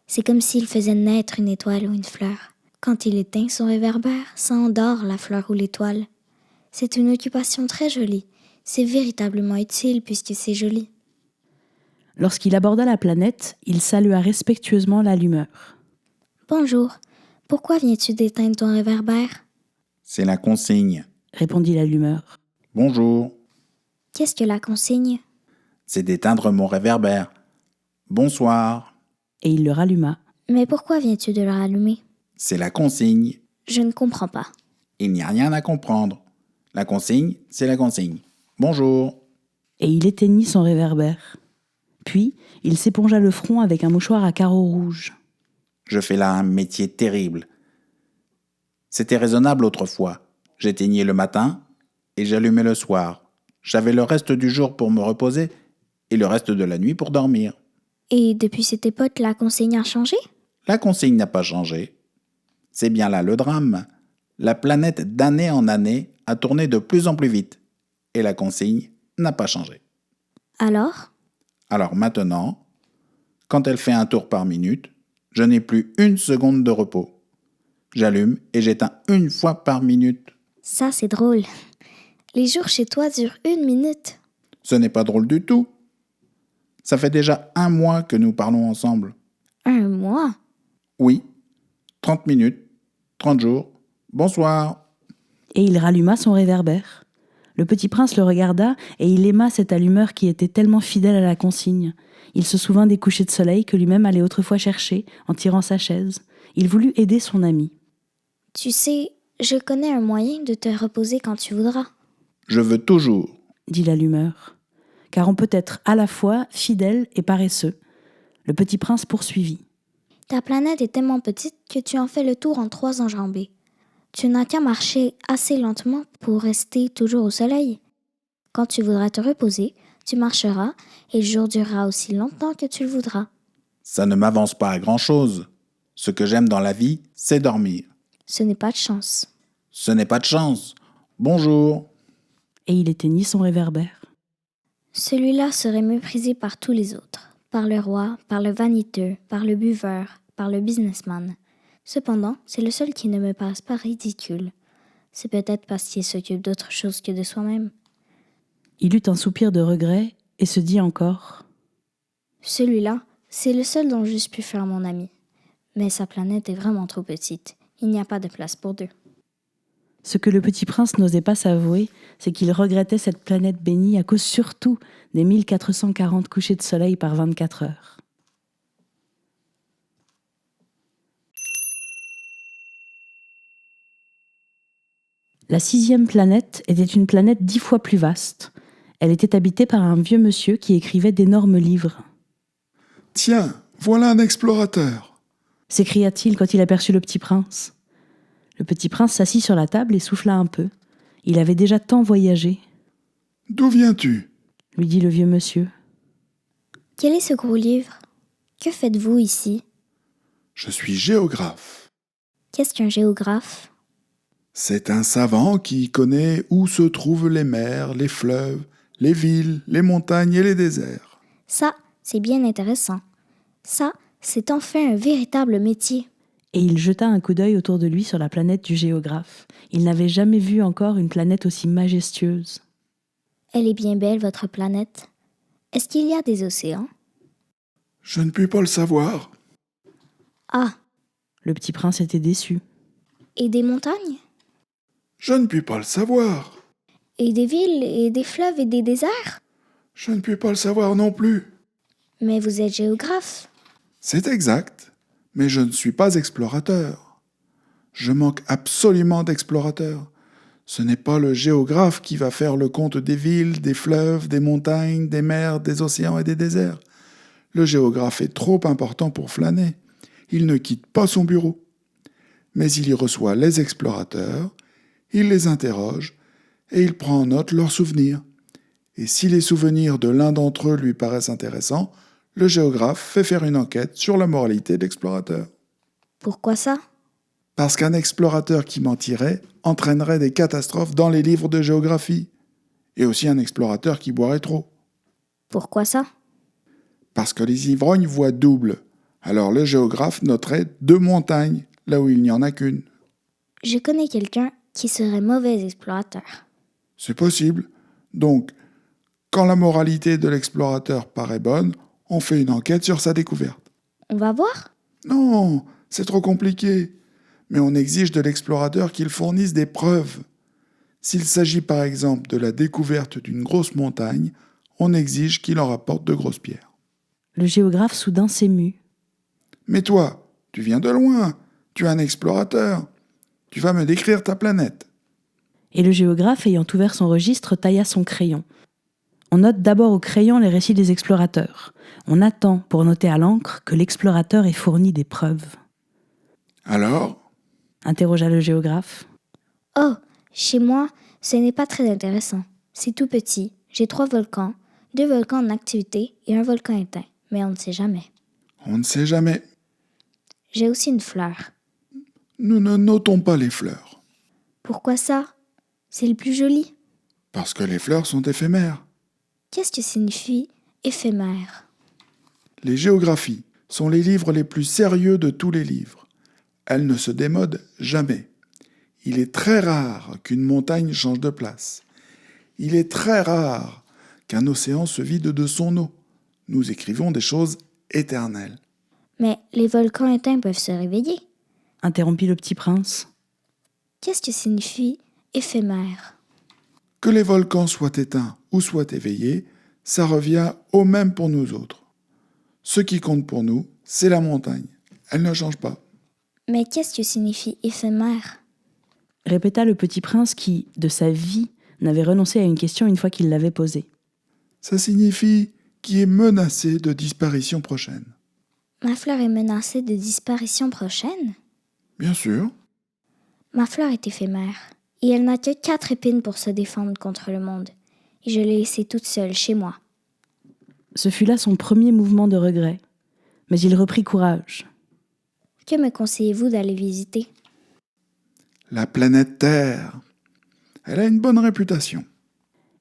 c'est comme s'il faisait naître une étoile ou une fleur. Quand il éteint son réverbère, ça endort la fleur ou l'étoile. C'est une occupation très jolie. C'est véritablement utile puisque c'est joli. Lorsqu'il aborda la planète, il salua respectueusement l'allumeur. « Bonjour, pourquoi viens-tu d'éteindre ton réverbère? » C'est la consigne. Répondit l'allumeur. Bonjour. Qu'est-ce que la consigne? C'est d'éteindre mon réverbère. Bonsoir. Et il le ralluma. Mais pourquoi viens-tu de le rallumer? C'est la consigne. Je ne comprends pas. Il n'y a rien à comprendre. La consigne, c'est la consigne. Bonjour. Et il éteignit son réverbère. Puis, il s'épongea le front avec un mouchoir à carreaux rouges. Je fais là un métier terrible. C'était raisonnable autrefois. J'éteignais le matin et j'allumais le soir. J'avais le reste du jour pour me reposer et le reste de la nuit pour dormir. Et depuis cette époque, la consigne a changé? La consigne n'a pas changé. C'est bien là le drame. La planète d'année en année a tourné de plus en plus vite et la consigne n'a pas changé. Alors? Alors maintenant, quand elle fait un tour par minute, je n'ai plus une seconde de repos. J'allume et j'éteins une fois par minute. Ça, c'est drôle. Les jours chez toi durent 1 minute. Ce n'est pas drôle du tout. Ça fait déjà 1 mois que nous parlons ensemble. 1 mois? Oui, 30 minutes, 30 jours. Bonsoir. Et il ralluma son réverbère. Le petit prince le regarda et il aima cette allumeur qui était tellement fidèle à la consigne. Il se souvint des couchers de soleil que lui-même allait autrefois chercher en tirant sa chaise. Il voulut aider son ami. Tu sais, je connais un moyen de te reposer quand tu voudras. Je veux toujours. Dit l'allumeur. Car on peut être à la fois fidèle et paresseux. Le petit prince poursuivit. Ta planète est tellement petite que tu en fais le tour en 3 enjambées. Tu n'as qu'à marcher assez lentement pour rester toujours au soleil. Quand tu voudras te reposer, tu marcheras et le jour durera aussi longtemps que tu le voudras. Ça ne m'avance pas à grand-chose. Ce que j'aime dans la vie, c'est dormir. Ce n'est pas de chance. Ce n'est pas de chance. Bonjour. Et il éteignit son réverbère. Celui-là serait méprisé par tous les autres, par le roi, par le vaniteux, par le buveur, par le businessman. Cependant, c'est le seul qui ne me passe pas ridicule. C'est peut-être parce qu'il s'occupe d'autre chose que de soi-même. Il eut un soupir de regret et se dit encore. Celui-là, c'est le seul dont j'eusse pu faire mon ami. Mais sa planète est vraiment trop petite. Il n'y a pas de place pour 2. Ce que le petit prince n'osait pas s'avouer, c'est qu'il regrettait cette planète bénie à cause surtout des 1440 couchers de soleil par 24 heures. La 6e planète était une planète 10 fois plus vaste. Elle était habitée par un vieux monsieur qui écrivait d'énormes livres. « Tiens, voilà un explorateur !» s'écria-t-il quand il aperçut le petit prince. Le petit prince s'assit sur la table et souffla un peu. Il avait déjà tant voyagé. « D'où viens-tu » lui dit le vieux monsieur. « Quel est ce gros livre? Que faites-vous ici? »« Je suis géographe. » Qu'est-ce qu'un géographe? » C'est un savant qui connaît où se trouvent les mers, les fleuves, les villes, les montagnes et les déserts. Ça, c'est bien intéressant. Ça, c'est enfin un véritable métier. Et il jeta un coup d'œil autour de lui sur la planète du géographe. Il n'avait jamais vu encore une planète aussi majestueuse. Elle est bien belle, votre planète. Est-ce qu'il y a des océans? Je ne puis pas le savoir. Ah, Le petit prince était déçu. et des montagnes? Je ne puis pas le savoir. Et des villes, et des fleuves, et des déserts? Je ne puis pas le savoir non plus. Mais vous êtes géographe. C'est exact, mais je ne suis pas explorateur. Je manque absolument d'explorateurs. Ce n'est pas le géographe qui va faire le compte des villes, des fleuves, des montagnes, des mers, des océans et des déserts. Le géographe est trop important pour flâner. Il ne quitte pas son bureau. Mais il y reçoit les explorateurs, il les interroge et il prend en note leurs souvenirs. Et si les souvenirs de l'un d'entre eux lui paraissent intéressants, le géographe fait faire une enquête sur la moralité de l'explorateur. Pourquoi ça? Parce qu'un explorateur qui mentirait entraînerait des catastrophes dans les livres de géographie. Et aussi un explorateur qui boirait trop. Pourquoi ça? Parce que les ivrognes voient double. Alors le géographe noterait 2 montagnes, là où il n'y en a qu'une. Je connais quelqu'un qui serait mauvais explorateur. C'est possible. Donc, quand la moralité de l'explorateur paraît bonne, on fait une enquête sur sa découverte. On va voir? Non, c'est trop compliqué. Mais on exige de l'explorateur qu'il fournisse des preuves. S'il s'agit par exemple de la découverte d'une grosse montagne, on exige qu'il en rapporte de grosses pierres. Le géographe soudain s'émut. Mais toi, tu viens de loin, tu es un explorateur. Tu vas me décrire ta planète. Et le géographe, ayant ouvert son registre, tailla son crayon. On note d'abord au crayon les récits des explorateurs. On attend pour noter à l'encre que l'explorateur ait fourni des preuves. Alors, Interrogea le géographe. Oh, chez moi, ce n'est pas très intéressant. C'est tout petit. J'ai 3 volcans, 2 volcans en activité et un volcan éteint. Mais on ne sait jamais. on ne sait jamais. J'ai aussi une fleur. Nous ne notons pas les fleurs, Pourquoi ça? C'est le plus joli. parce que les fleurs sont éphémères. Qu'est-ce que signifie éphémère? Les géographies sont les livres les plus sérieux de tous les livres. Elles ne se démodent jamais. Il est très rare qu'une montagne change de place. Il est très rare qu'un océan se vide de son eau. Nous écrivons des choses éternelles. Mais les volcans éteints peuvent se réveiller. Interrompit le petit prince. Qu'est-ce que signifie éphémère? Que les volcans soient éteints ou soient éveillés, ça revient au même pour nous autres. Ce qui compte pour nous, c'est la montagne. Elle ne change pas. Mais qu'est-ce que signifie éphémère? Répéta le petit prince qui, de sa vie, n'avait renoncé à une question une fois qu'il l'avait posée. Ça signifie qui est menacé de disparition prochaine. Ma fleur est menacée de disparition prochaine? Bien sûr. Ma fleur est éphémère, et elle n'a que 4 épines pour se défendre contre le monde. Et je l'ai laissée toute seule chez moi. Ce fut là son premier mouvement de regret. Mais il reprit courage. Que me conseillez-vous d'aller visiter? La planète Terre. Elle a une bonne réputation.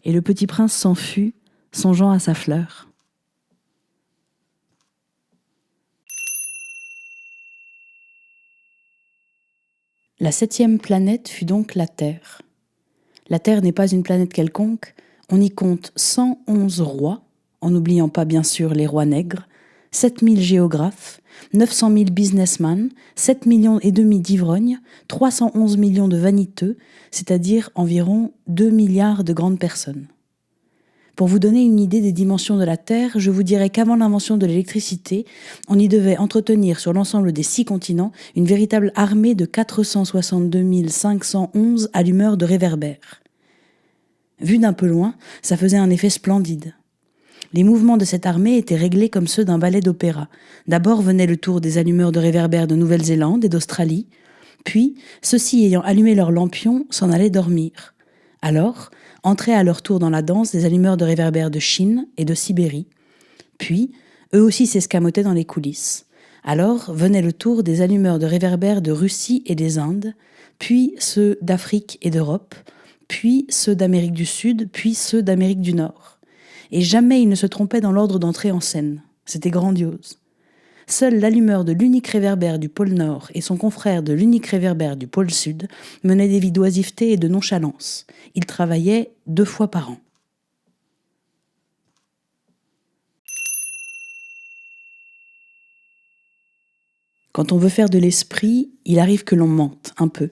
Et le petit prince s'en fut, songeant à sa fleur. La 7e planète fut donc la Terre. La Terre n'est pas une planète quelconque, on y compte 111 rois, en n'oubliant pas bien sûr les rois nègres, 7000 géographes, 900 000 businessmen, 7,5 millions d'ivrognes, 311 millions de vaniteux, c'est-à-dire environ 2 milliards de grandes personnes. Pour vous donner une idée des dimensions de la Terre, je vous dirais qu'avant l'invention de l'électricité, on y devait entretenir sur l'ensemble des 6 continents une véritable armée de 462 511 allumeurs de réverbères. Vu d'un peu loin, ça faisait un effet splendide. Les mouvements de cette armée étaient réglés comme ceux d'un ballet d'opéra. D'abord venait le tour des allumeurs de réverbères de Nouvelle-Zélande et d'Australie, puis, ceux-ci ayant allumé leurs lampions, s'en allaient dormir. Alors, entraient à leur tour dans la danse des allumeurs de réverbères de Chine et de Sibérie. Puis, eux aussi s'escamotaient dans les coulisses. Alors venait le tour des allumeurs de réverbères de Russie et des Indes, puis ceux d'Afrique et d'Europe, puis ceux d'Amérique du Sud, puis ceux d'Amérique du Nord. Et jamais ils ne se trompaient dans l'ordre d'entrée en scène. C'était grandiose. Seul l'allumeur de l'unique réverbère du pôle Nord et son confrère de l'unique réverbère du pôle Sud menaient des vies d'oisiveté et de nonchalance. Ils travaillaient 2 fois par an. Quand on veut faire de l'esprit, il arrive que l'on mente un peu.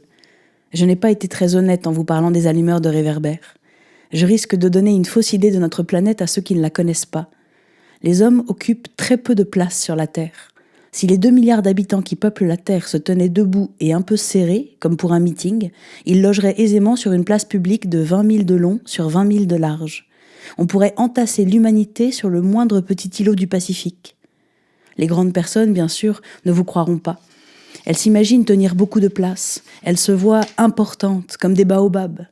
Je n'ai pas été très honnête en vous parlant des allumeurs de réverbères. Je risque de donner une fausse idée de notre planète à ceux qui ne la connaissent pas. Les hommes occupent très peu de place sur la Terre. Si les 2 milliards d'habitants qui peuplent la Terre se tenaient debout et un peu serrés, comme pour un meeting, ils logeraient aisément sur une place publique de 20 000 de long sur 20 000 de large. On pourrait entasser l'humanité sur le moindre petit îlot du Pacifique. Les grandes personnes, bien sûr, ne vous croiront pas. Elles s'imaginent tenir beaucoup de place. Elles se voient importantes, comme des baobabs.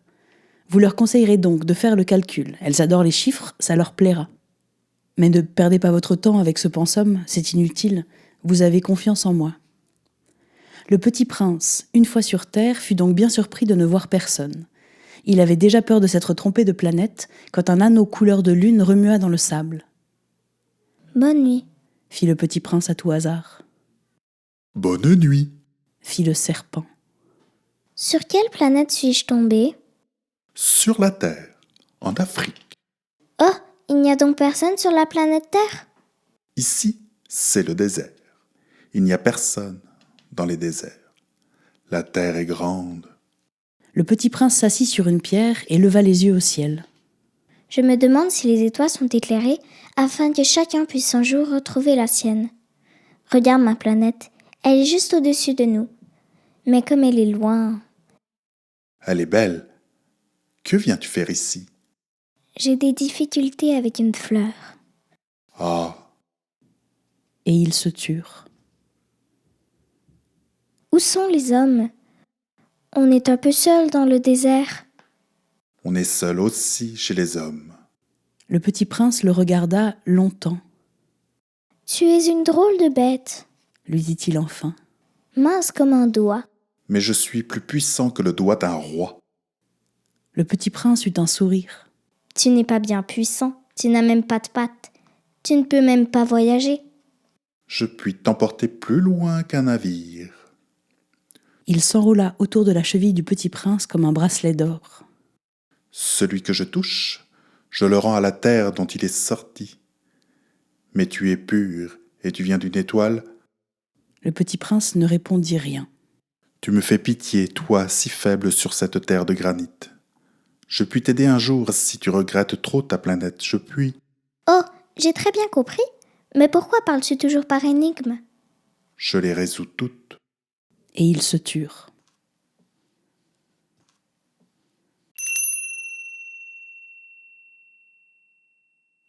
Vous leur conseillerez donc de faire le calcul. Elles adorent les chiffres, ça leur plaira. Mais ne perdez pas votre temps avec ce pensum, c'est inutile. Vous avez confiance en moi. Le petit prince, une fois sur Terre, fut donc bien surpris de ne voir personne. Il avait déjà peur de s'être trompé de planète quand un anneau couleur de lune remua dans le sable. « Bonne nuit », fit le petit prince à tout hasard. « Bonne nuit », fit le serpent. « Sur quelle planète suis-je tombé ?»« Sur la Terre, en Afrique. Oh, il n'y a donc personne sur la planète Terre ?» Ici, c'est le désert. Il n'y a personne dans les déserts. La Terre est grande. Le petit prince s'assit sur une pierre et leva les yeux au ciel. « Je me demande si les étoiles sont éclairées afin que chacun puisse un jour retrouver la sienne. Regarde ma planète, elle est juste au-dessus de nous. Mais comme elle est loin... » Elle est belle. Que viens-tu faire ici ? J'ai des difficultés avec une fleur. Ah, Et ils se turent. Où sont les hommes? On est un peu seul dans le désert. on est seul aussi chez les hommes. Le petit prince le regarda longtemps, Tu es une drôle de bête, lui dit-il enfin. mince comme un doigt. Mais je suis plus puissant que le doigt d'un roi. Le petit prince eut un sourire. Tu n'es pas bien puissant, tu n'as même pas de pattes. Tu ne peux même pas voyager. Je puis t'emporter plus loin qu'un navire. Il s'enroula autour de la cheville du petit prince comme un bracelet d'or. Celui que je touche, je le rends à la terre dont il est sorti. Mais tu es pur et tu viens d'une étoile. Le petit prince ne répondit rien. Tu me fais pitié, toi, si faible sur cette terre de granit. Je puis t'aider un jour si tu regrettes trop ta planète. Je puis. Oh, j'ai très bien compris. Mais pourquoi parles-tu toujours par énigme? Je les résous toutes. Et ils se turent.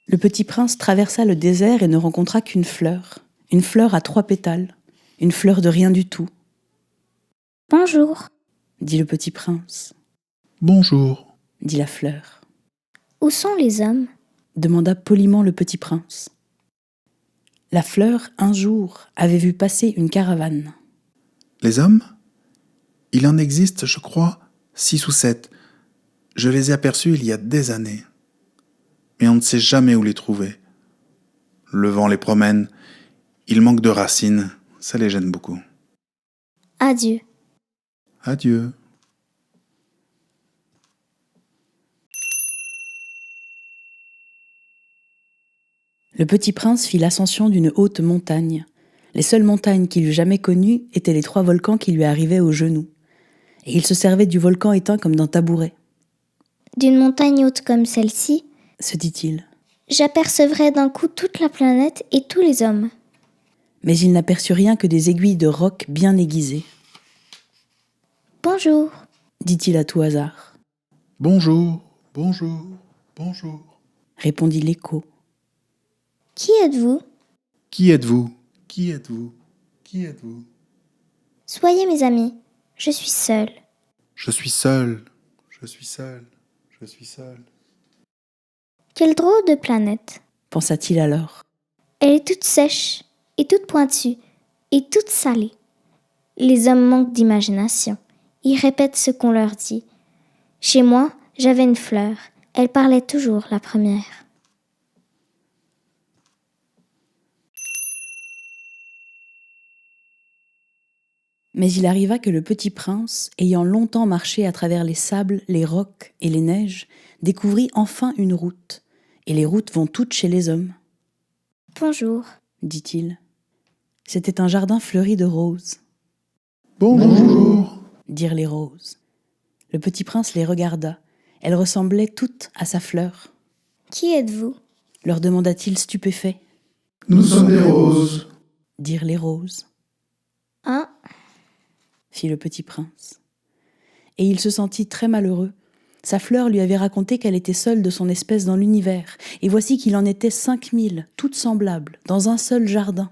Le petit prince traversa le désert et ne rencontra qu'une fleur à 3 pétales, une fleur de rien du tout, Bonjour. dit le petit prince, Bonjour. dit la fleur, Où sont les hommes? demanda poliment le petit prince. La fleur, un jour, avait vu passer une caravane. Les hommes? Il en existe, je crois, 6 ou 7. Je les ai aperçus il y a des années. Mais on ne sait jamais où les trouver. Le vent les promène. Ils manquent de racines. Ça les gêne beaucoup. Adieu. Adieu. Le petit prince fit l'ascension d'une haute montagne. Les seules montagnes qu'il eût jamais connues étaient les 3 volcans qui lui arrivaient aux genoux. Et il se servait du volcan éteint comme d'un tabouret, D'une montagne haute comme celle-ci, se dit-il. j'apercevrai d'un coup toute la planète et tous les hommes. Mais il n'aperçut rien que des aiguilles de roc bien aiguisées, Bonjour. dit-il à tout hasard. Bonjour, bonjour, bonjour. Répondit l'écho. Qui êtes-vous? Qui êtes-vous? Qui êtes-vous? Qui êtes-vous? Soyez mes amis. Je suis seule. Je suis seul. Je suis seul. Je suis seul. Quelle drôle de planète. Pensa-t-il alors. Elle est toute sèche, et toute pointue, et toute salée. Les hommes manquent d'imagination. Ils répètent ce qu'on leur dit. Chez moi, j'avais une fleur. Elle parlait toujours, la première. Mais il arriva que le petit prince, ayant longtemps marché à travers les sables, les rocs et les neiges, découvrit enfin une route. Et les routes vont toutes chez les hommes, Bonjour. dit-il. C'était un jardin fleuri de roses, Bonjour. dirent les roses. Le petit prince les regarda. Elles ressemblaient toutes à sa fleur, Qui êtes-vous? leur demanda-t-il stupéfait. Nous sommes des roses. Dirent les roses, Ah, fit le petit prince. Et il se sentit très malheureux. Sa fleur lui avait raconté qu'elle était seule de son espèce dans l'univers, et voici qu'il en était 5000, toutes semblables, dans un seul jardin,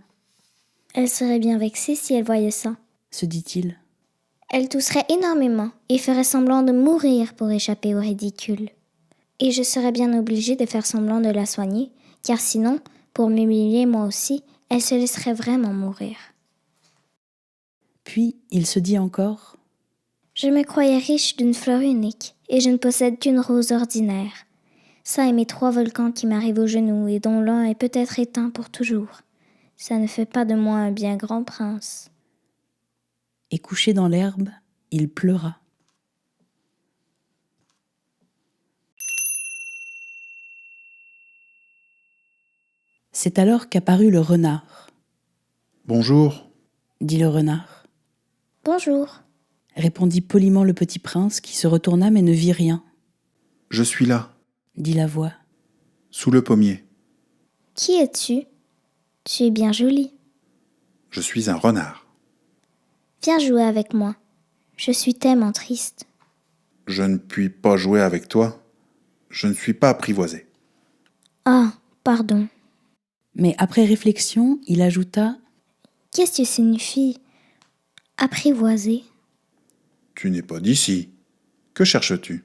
elle serait bien vexée si elle voyait ça. se dit-il. Elle tousserait énormément et ferait semblant de mourir pour échapper au ridicule. Et je serais bien obligée de faire semblant de la soigner, car sinon, pour m'humilier moi aussi, elle se laisserait vraiment mourir. Puis il se dit encore, Je me croyais riche d'une fleur unique, et je ne possède qu'une rose ordinaire. Ça et mes 3 volcans qui m'arrivent aux genoux, et dont l'un est peut-être éteint pour toujours. Ça ne fait pas de moi un bien grand prince. et couché dans l'herbe, il pleura. C'est alors qu'apparut le renard, Bonjour. dit le renard. Bonjour. Répondit poliment le petit prince qui se retourna mais ne vit rien, Je suis là, dit la voix. sous le pommier. Qui es-tu? Tu es bien jolie. Je suis un renard. Viens jouer avec moi. Je suis tellement triste. Je ne puis pas jouer avec toi. Je ne suis pas apprivoisé. Ah, pardon. Mais après réflexion, il ajouta « Qu'est-ce que signifie apprivoiser? Tu n'es pas d'ici. Que cherches-tu?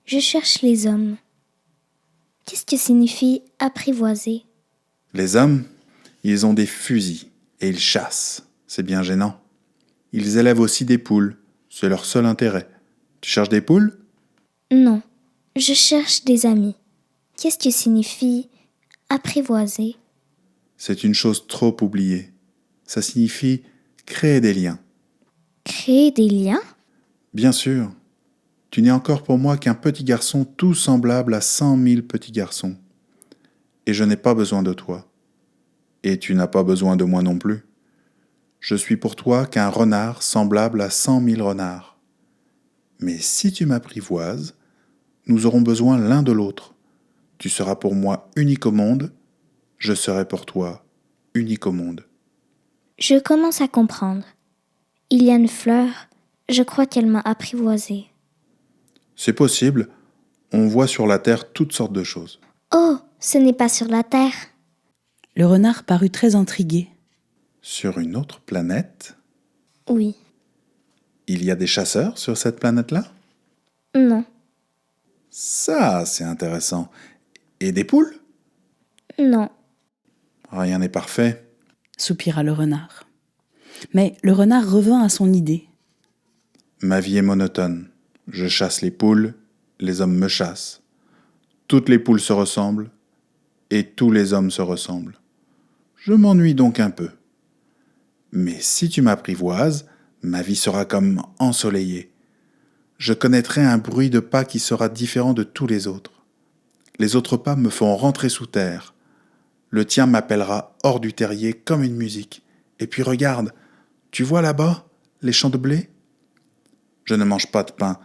Je cherche les hommes. Qu'est-ce que signifie apprivoiser? Les hommes, ils ont des fusils et ils chassent. C'est bien gênant. Ils élèvent aussi des poules. C'est leur seul intérêt. Tu cherches des poules? Non, je cherche des amis. Qu'est-ce que signifie apprivoiser? C'est une chose trop oubliée. Ça signifie créer des liens. Créer des liens? Bien sûr. Tu n'es encore pour moi qu'un petit garçon tout semblable à 100 000 petits garçons. Et je n'ai pas besoin de toi. Et tu n'as pas besoin de moi non plus. Je suis pour toi qu'un renard semblable à 100 000 renards. Mais si tu m'apprivoises, nous aurons besoin l'un de l'autre. Tu seras pour moi unique au monde, je serai pour toi unique au monde. Je commence à comprendre. Il y a une fleur, je crois qu'elle m'a apprivoisée. C'est possible, on voit sur la terre toutes sortes de choses. Oh, ce n'est pas sur la terre. » Le renard parut très intrigué. Sur une autre planète, Oui. il y a des chasseurs sur cette planète-là? Non. Ça, c'est intéressant. Et des poules? Non. Rien n'est parfait. Soupira le renard. Mais le renard revint à son idée. Ma vie est monotone. Je chasse les poules, les hommes me chassent. Toutes les poules se ressemblent, et tous les hommes se ressemblent. Je m'ennuie donc un peu. Mais si tu m'apprivoises, ma vie sera comme ensoleillée. Je connaîtrai un bruit de pas qui sera différent de tous les autres. Les autres pas me font rentrer sous terre. Le tien m'appellera hors du terrier comme une musique. Et puis regarde, tu vois là-bas les champs de blé? Je ne mange pas de pain.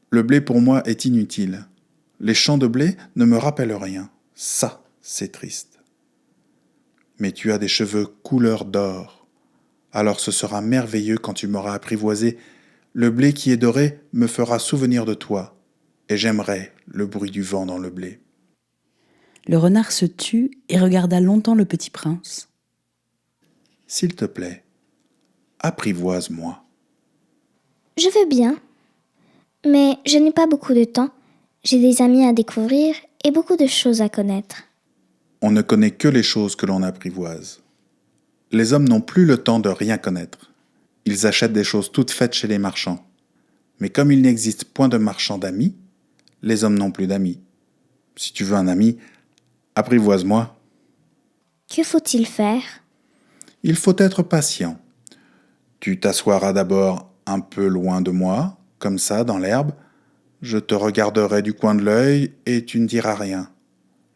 Le blé pour moi est inutile. Les champs de blé ne me rappellent rien. Ça, c'est triste. Mais tu as des cheveux couleur d'or. Alors ce sera merveilleux quand tu m'auras apprivoisé. Le blé qui est doré me fera souvenir de toi, et j'aimerai le bruit du vent dans le blé. Le renard se tut et regarda longtemps le petit prince. S'il te plaît, apprivoise-moi. Je veux bien. Mais je n'ai pas beaucoup de temps. J'ai des amis à découvrir et beaucoup de choses à connaître. On ne connaît que les choses que l'on apprivoise. Les hommes n'ont plus le temps de rien connaître. Ils achètent des choses toutes faites chez les marchands. Mais comme il n'existe point de marchands d'amis, les hommes n'ont plus d'amis. Si tu veux un ami, apprivoise-moi. Que faut-il faire? Il faut être patient. Tu t'assoiras d'abord un peu loin de moi, comme ça, dans l'herbe. Je te regarderai du coin de l'œil et tu ne diras rien.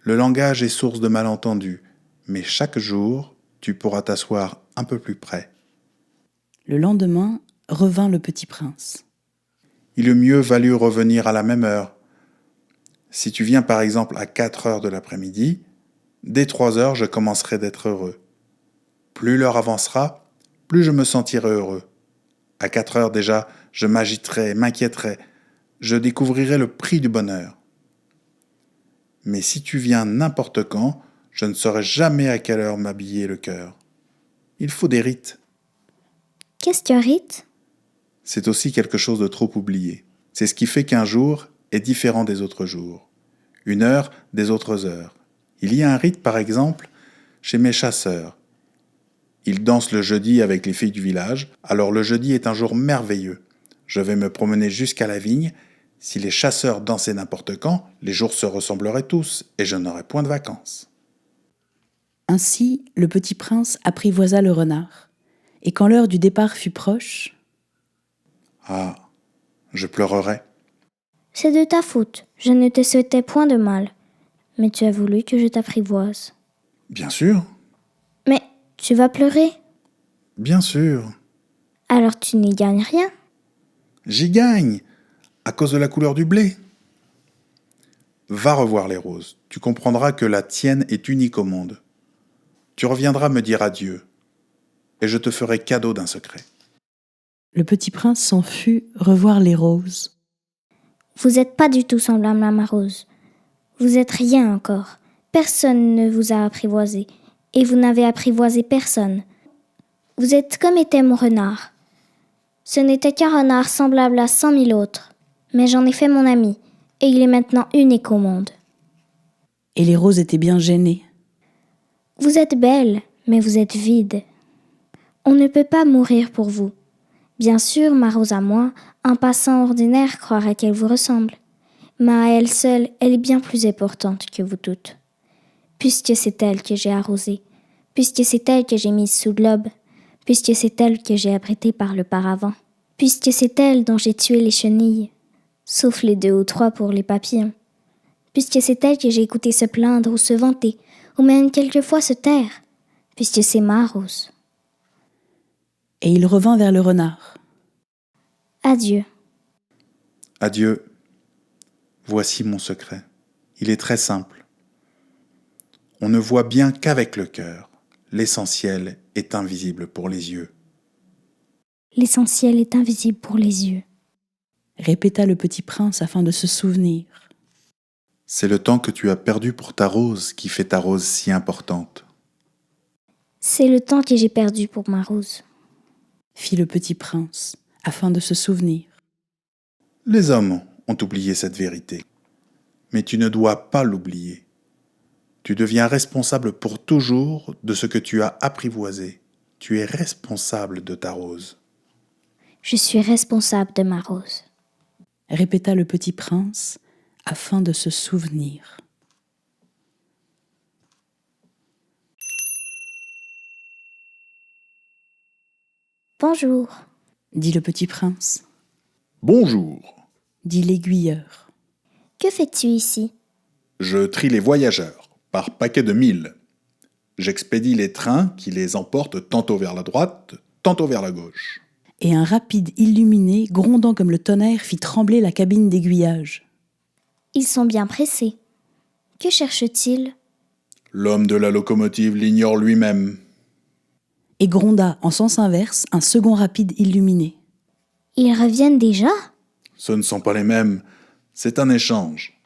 Le langage est source de malentendus, mais chaque jour, tu pourras t'asseoir un peu plus près. Le lendemain, revint le petit prince. Il eût mieux valu revenir à la même heure. Si tu viens par exemple à 4 heures de l'après-midi, dès 3 heures, je commencerai d'être heureux. Plus l'heure avancera, plus je me sentirai heureux. À 4 heures déjà, je m'agiterai, m'inquiéterai. Je découvrirai le prix du bonheur. Mais si tu viens n'importe quand, je ne saurai jamais à quelle heure m'habiller le cœur. Il faut des rites. Qu'est-ce qu'un rite? C'est aussi quelque chose de trop oublié. C'est ce qui fait qu'un jour est différent des autres jours, une heure des autres heures. Il y a un rite, par exemple, chez mes chasseurs. Ils dansent le jeudi avec les filles du village, alors le jeudi est un jour merveilleux. Je vais me promener jusqu'à la vigne. Si les chasseurs dansaient n'importe quand, les jours se ressembleraient tous et je n'aurais point de vacances. Ainsi, le petit prince apprivoisa le renard. Et quand l'heure du départ fut proche, Ah, je pleurerai. C'est de ta faute. Je ne te souhaitais point de mal. Mais tu as voulu que je t'apprivoise. Bien sûr, Mais tu vas pleurer. bien sûr. Alors tu n'y gagnes rien. J'y gagne, à cause de la couleur du blé. Va revoir les roses, tu comprendras que la tienne est unique au monde. Tu reviendras me dire adieu, et je te ferai cadeau d'un secret. le petit prince s'en fut revoir les roses. Vous n'êtes pas du tout semblable à ma rose. Vous êtes rien encore. Personne ne vous a apprivoisé. Et vous n'avez apprivoisé personne. Vous êtes comme était mon renard. Ce n'était qu'un renard semblable à 100 000 autres. Mais j'en ai fait mon ami. Et il est maintenant unique au monde. Et les roses étaient bien gênées. Vous êtes belle, mais vous êtes vide. On ne peut pas mourir pour vous. Bien sûr, ma rose à moi, un passant ordinaire croirait qu'elle vous ressemble. Mais à elle seule, elle est bien plus importante que vous toutes. Puisque c'est elle que j'ai arrosée, puisque c'est elle que j'ai mise sous l'aube, puisque c'est elle que j'ai abritée par le paravent, puisque c'est elle dont j'ai tué les chenilles, sauf les 2 ou 3 pour les papillons, puisque c'est elle que j'ai écouté se plaindre ou se vanter, ou même quelquefois se taire, puisque c'est ma rose. Et il revint vers le renard. Adieu. Adieu. Voici mon secret. Il est très simple. On ne voit bien qu'avec le cœur. L'essentiel est invisible pour les yeux. L'essentiel est invisible pour les yeux. Répéta le petit prince afin de se souvenir. C'est le temps que tu as perdu pour ta rose qui fait ta rose si importante. C'est le temps que j'ai perdu pour ma rose. Fit le petit prince afin de se souvenir. Les hommes ont oublié cette vérité. Mais tu ne dois pas l'oublier. Tu deviens responsable pour toujours de ce que tu as apprivoisé. Tu es responsable de ta rose. Je suis responsable de ma rose. Répéta le petit prince afin de se souvenir. Bonjour. Dit le petit prince. Bonjour. Dit l'aiguilleur. Que fais-tu ici? Je trie les voyageurs par paquet de 1000. J'expédie les trains qui les emportent tantôt vers la droite, tantôt vers la gauche. Et un rapide illuminé, grondant comme le tonnerre, fit trembler la cabine d'aiguillage. Ils sont bien pressés. Que cherchent-ils? L'homme de la locomotive l'ignore lui-même. Et gronda en sens inverse un second rapide illuminé. Ils reviennent déjà? Ce ne sont pas les mêmes. C'est un échange.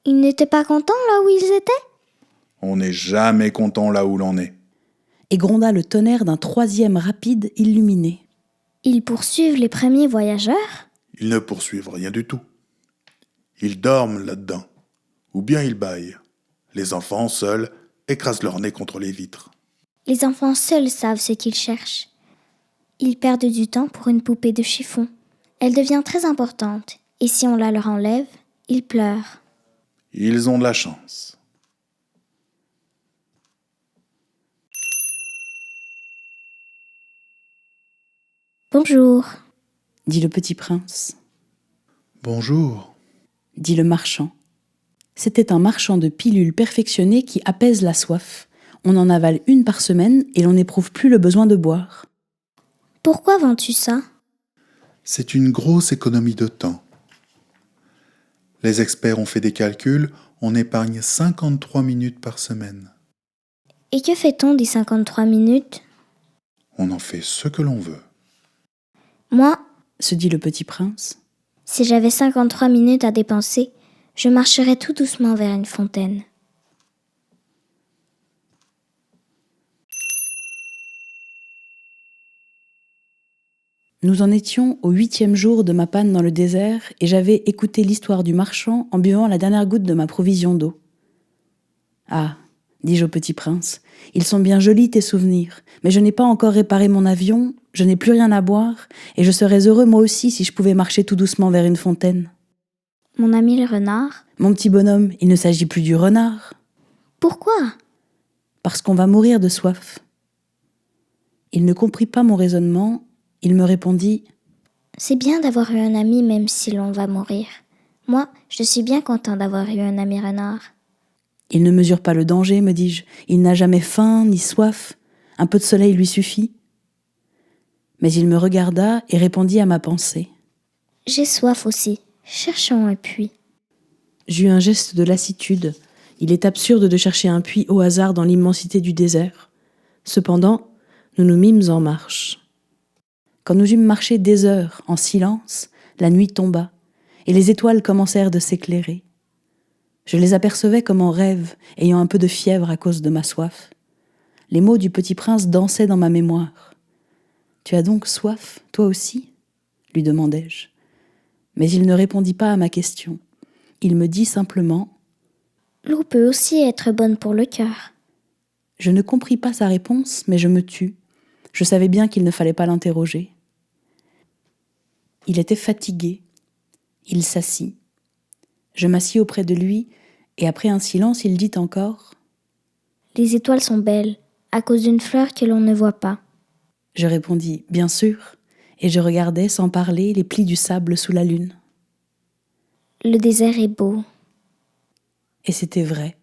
Ils n'étaient pas contents là où ils étaient? On n'est jamais content là où l'on est. Et gronda le tonnerre d'un troisième rapide illuminé. Ils poursuivent les premiers voyageurs? Ils ne poursuivent rien du tout. Ils dorment là-dedans. Ou bien ils bâillent. Les enfants, seuls, écrasent leur nez contre les vitres. Les enfants seuls savent ce qu'ils cherchent. Ils perdent du temps pour une poupée de chiffon. Elle devient très importante, et si on la leur enlève, ils pleurent. Ils ont de la chance. Bonjour. Dit le petit prince. Bonjour. Dit le marchand. C'était un marchand de pilules perfectionnées qui apaise la soif. On en avale une par semaine et l'on n'éprouve plus le besoin de boire. Pourquoi vends-tu ça? C'est une grosse économie de temps. Les experts ont fait des calculs, on épargne 53 minutes par semaine. Et que fait-on des 53 minutes? On en fait ce que l'on veut. Moi, Se dit le petit prince. si j'avais 53 minutes à dépenser, je marcherais tout doucement vers une fontaine. Nous en étions au 8e jour de ma panne dans le désert et j'avais écouté l'histoire du marchand en buvant la dernière goutte de ma provision d'eau. Ah, dis-je au petit prince, ils sont bien jolis tes souvenirs, mais je n'ai pas encore réparé mon avion, je n'ai plus rien à boire, et je serais heureux moi aussi si je pouvais marcher tout doucement vers une fontaine. Mon ami le renard? Mon petit bonhomme, il ne s'agit plus du renard, Pourquoi? parce qu'on va mourir de soif. Il ne comprit pas mon raisonnement, il me répondit « C'est bien d'avoir eu un ami même si l'on va mourir. Moi, je suis bien content d'avoir eu un ami renard. Il ne mesure pas le danger, me dis-je. Il n'a jamais faim ni soif. Un peu de soleil lui suffit. » Mais il me regarda et répondit à ma pensée. J'ai soif aussi. Cherchons un puits. J'eus un geste de lassitude. Il est absurde de chercher un puits au hasard dans l'immensité du désert. Cependant, nous nous mîmes en marche. Quand nous eûmes marché des heures en silence, la nuit tomba, et les étoiles commencèrent de s'éclairer. Je les apercevais comme en rêve, ayant un peu de fièvre à cause de ma soif. Les mots du petit prince dansaient dans ma mémoire. « Tu as donc soif, toi aussi ?» lui demandai-je. Mais il ne répondit pas à ma question. Il me dit simplement « L'eau peut aussi être bonne pour le cœur. » Je ne compris pas sa réponse, mais je me tus. Je savais bien qu'il ne fallait pas l'interroger. Il était fatigué. Il s'assit. Je m'assis auprès de lui, et après un silence, il dit encore « Les étoiles sont belles, à cause d'une fleur que l'on ne voit pas. » Je répondis « Bien sûr », et je regardais sans parler les plis du sable sous la lune. Le désert est beau. Et c'était vrai.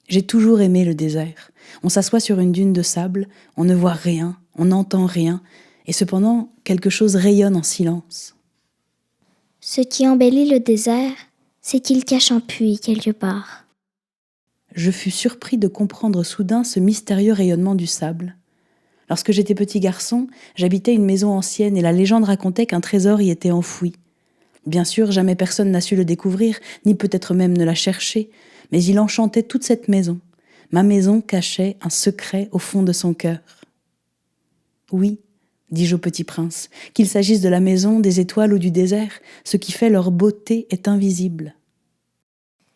J'ai toujours aimé le désert. On s'assoit sur une dune de sable, on ne voit rien, on n'entend rien, et cependant quelque chose rayonne en silence. Ce qui embellit le désert, c'est qu'il cache un puits quelque part. Je fus surpris de comprendre soudain ce mystérieux rayonnement du sable. Lorsque j'étais petit garçon, j'habitais une maison ancienne et la légende racontait qu'un trésor y était enfoui. Bien sûr, jamais personne n'a su le découvrir, ni peut-être même ne l'a cherché, mais il enchantait toute cette maison. Ma maison cachait un secret au fond de son cœur. Oui, dis-je au petit prince, qu'il s'agisse de la maison, des étoiles ou du désert, ce qui fait leur beauté est invisible.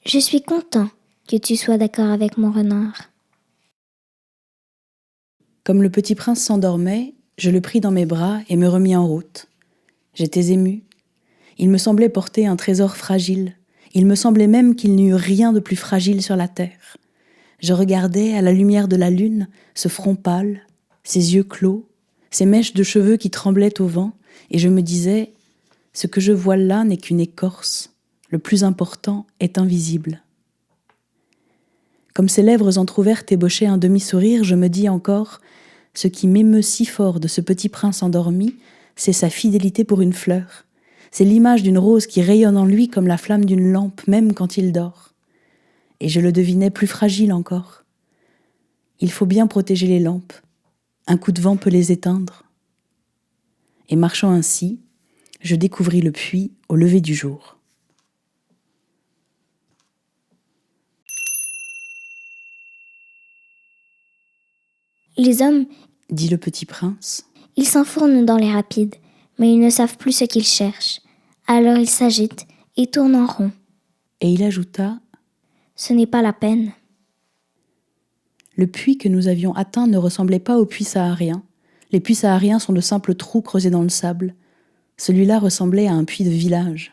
Je suis content que tu sois d'accord avec mon renard. Comme le petit prince s'endormait, je le pris dans mes bras et me remis en route. J'étais émue. Il me semblait porter un trésor fragile. Il me semblait même qu'il n'y eût rien de plus fragile sur la terre. Je regardais à la lumière de la lune ce front pâle, ses yeux clos, ces mèches de cheveux qui tremblaient au vent, et je me disais « Ce que je vois là n'est qu'une écorce. Le plus important est invisible. » Comme ses lèvres entr'ouvertes ébauchaient un demi-sourire, je me dis encore « Ce qui m'émeut si fort de ce petit prince endormi, c'est sa fidélité pour une fleur. C'est l'image d'une rose qui rayonne en lui comme la flamme d'une lampe, même quand il dort. Et je le devinais plus fragile encore. Il faut bien protéger les lampes. Un coup de vent peut les éteindre. » Et marchant ainsi, je découvris le puits au lever du jour. Les hommes, Dit le petit prince, ils s'enfournent dans les rapides, mais ils ne savent plus ce qu'ils cherchent. Alors ils s'agitent et tournent en rond. et il ajouta « Ce n'est pas la peine. » Le puits que nous avions atteint ne ressemblait pas aux puits sahariens. Les puits sahariens sont de simples trous creusés dans le sable. Celui-là ressemblait à un puits de village.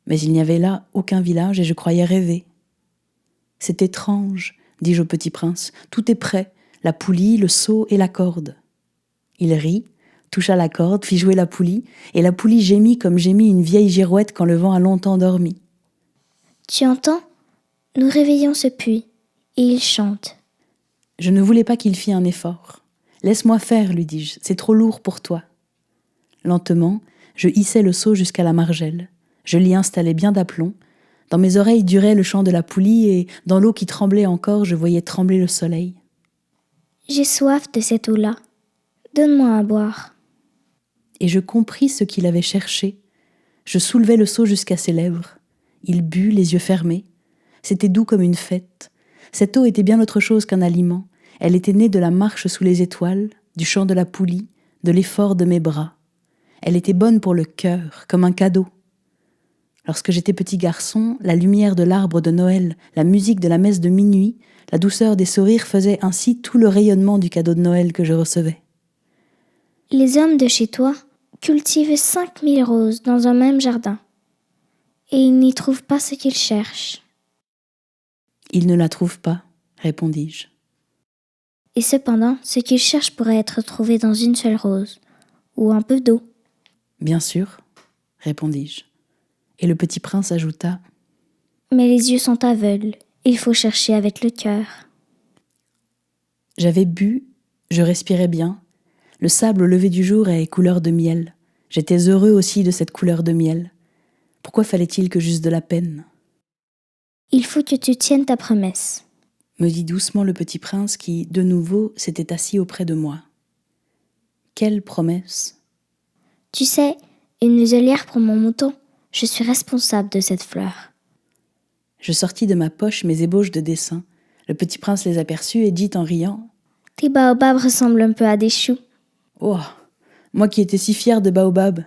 Mais il n'y avait là aucun village et je croyais rêver. « C'est étrange, dis-je au petit prince. Tout est prêt, la poulie, le seau et la corde. » Il rit, toucha la corde, fit jouer la poulie, et la poulie gémit comme gémit une vieille girouette quand le vent a longtemps dormi. « Tu entends ? Nous réveillons ce puits, et il chante. » Je ne voulais pas qu'il fît un effort. « Laisse-moi faire, lui dis-je, c'est trop lourd pour toi. » Lentement, je hissai le seau jusqu'à la margelle. Je l'y installai bien d'aplomb. Dans mes oreilles durait le chant de la poulie et dans l'eau qui tremblait encore, je voyais trembler le soleil. « J'ai soif de cette eau-là. Donne-moi à boire. » Et je compris ce qu'il avait cherché. Je soulevai le seau jusqu'à ses lèvres. Il but, les yeux fermés. C'était doux comme une fête. Cette eau était bien autre chose qu'un aliment. Elle était née de la marche sous les étoiles, du chant de la poulie, de l'effort de mes bras. Elle était bonne pour le cœur, comme un cadeau. Lorsque j'étais petit garçon, la lumière de l'arbre de Noël, la musique de la messe de minuit, la douceur des sourires faisaient ainsi tout le rayonnement du cadeau de Noël que je recevais. « Les hommes de chez toi cultivent 5000 roses dans un même jardin, et ils n'y trouvent pas ce qu'ils cherchent. » « Ils ne la trouvent pas, répondis-je. » Et cependant, ce qu'ils cherchent pourrait être trouvé dans une seule rose, ou un peu d'eau. « Bien sûr, répondis-je. » Et le petit prince ajouta « Mais les yeux sont aveugles, il faut chercher avec le cœur. » J'avais bu, je respirais bien. Le sable au lever du jour est couleur de miel. J'étais heureux aussi de cette couleur de miel. Pourquoi fallait-il que j'eusse de la peine ? « Il faut que tu tiennes ta promesse. » me dit doucement le petit prince qui, de nouveau, s'était assis auprès de moi. Quelle promesse ? Tu sais, une muselière pour mon mouton. Je suis responsable de cette fleur. Je sortis de ma poche mes ébauches de dessin. Le petit prince les aperçut et dit en riant « Tes baobabs ressemblent un peu à des choux. » « Oh, moi qui étais si fière de baobab !»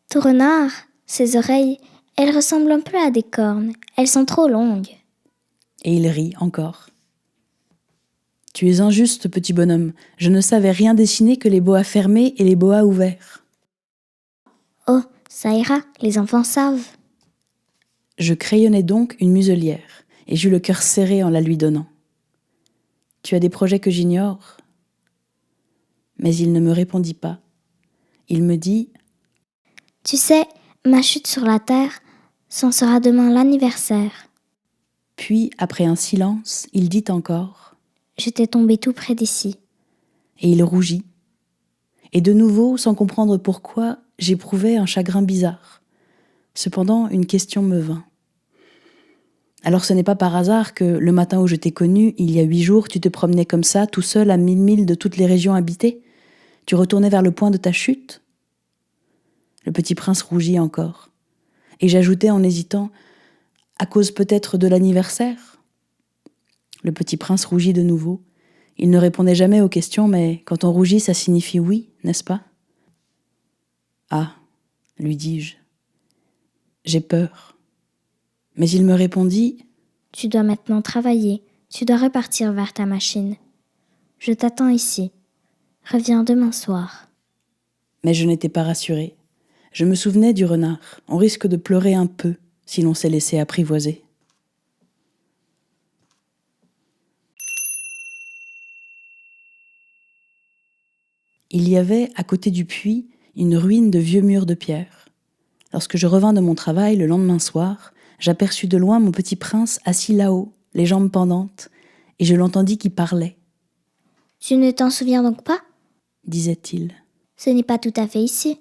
Ton renard, ses oreilles, elles ressemblent un peu à des cornes. Elles sont trop longues. Et il rit encore. « Tu es injuste, petit bonhomme. Je ne savais rien dessiner que les boas fermés et les boas ouverts. » Oh, ça ira, les enfants savent. Je crayonnai donc une muselière, et j'eus le cœur serré en la lui donnant. « Tu as des projets que j'ignore ?» Mais il ne me répondit pas. Il me dit « Tu sais, ma chute sur la terre, c'en sera demain l'anniversaire. » Puis, après un silence, il dit encore « J'étais tombée tout près d'ici. » Et il rougit. Et de nouveau, sans comprendre pourquoi, j'éprouvais un chagrin bizarre. Cependant, une question me vint. « Alors ce n'est pas par hasard que, le matin où je t'ai connu, il y a 8 jours, tu te promenais comme ça, tout seul à 1000 milles de toutes les régions habitées? Tu retournais vers le point de ta chute ?» Le petit prince rougit encore. Et j'ajoutai en hésitant « À cause peut-être de l'anniversaire ?» Le petit prince rougit de nouveau. Il ne répondait jamais aux questions, mais quand on rougit, ça signifie oui, n'est-ce pas ? « Ah, lui dis-je, j'ai peur. » Mais il me répondit « Tu dois maintenant travailler. Tu dois repartir vers ta machine. Je t'attends ici. Reviens demain soir. » Mais je n'étais pas rassurée. Je me souvenais du renard. On risque de pleurer un peu si l'on s'est laissé apprivoiser. Il y avait, à côté du puits, une ruine de vieux murs de pierre. Lorsque je revins de mon travail le lendemain soir, j'aperçus de loin mon petit prince assis là-haut, les jambes pendantes, et je l'entendis qui parlait. « Tu ne t'en souviens donc pas ?» disait-il. « Ce n'est pas tout à fait ici. »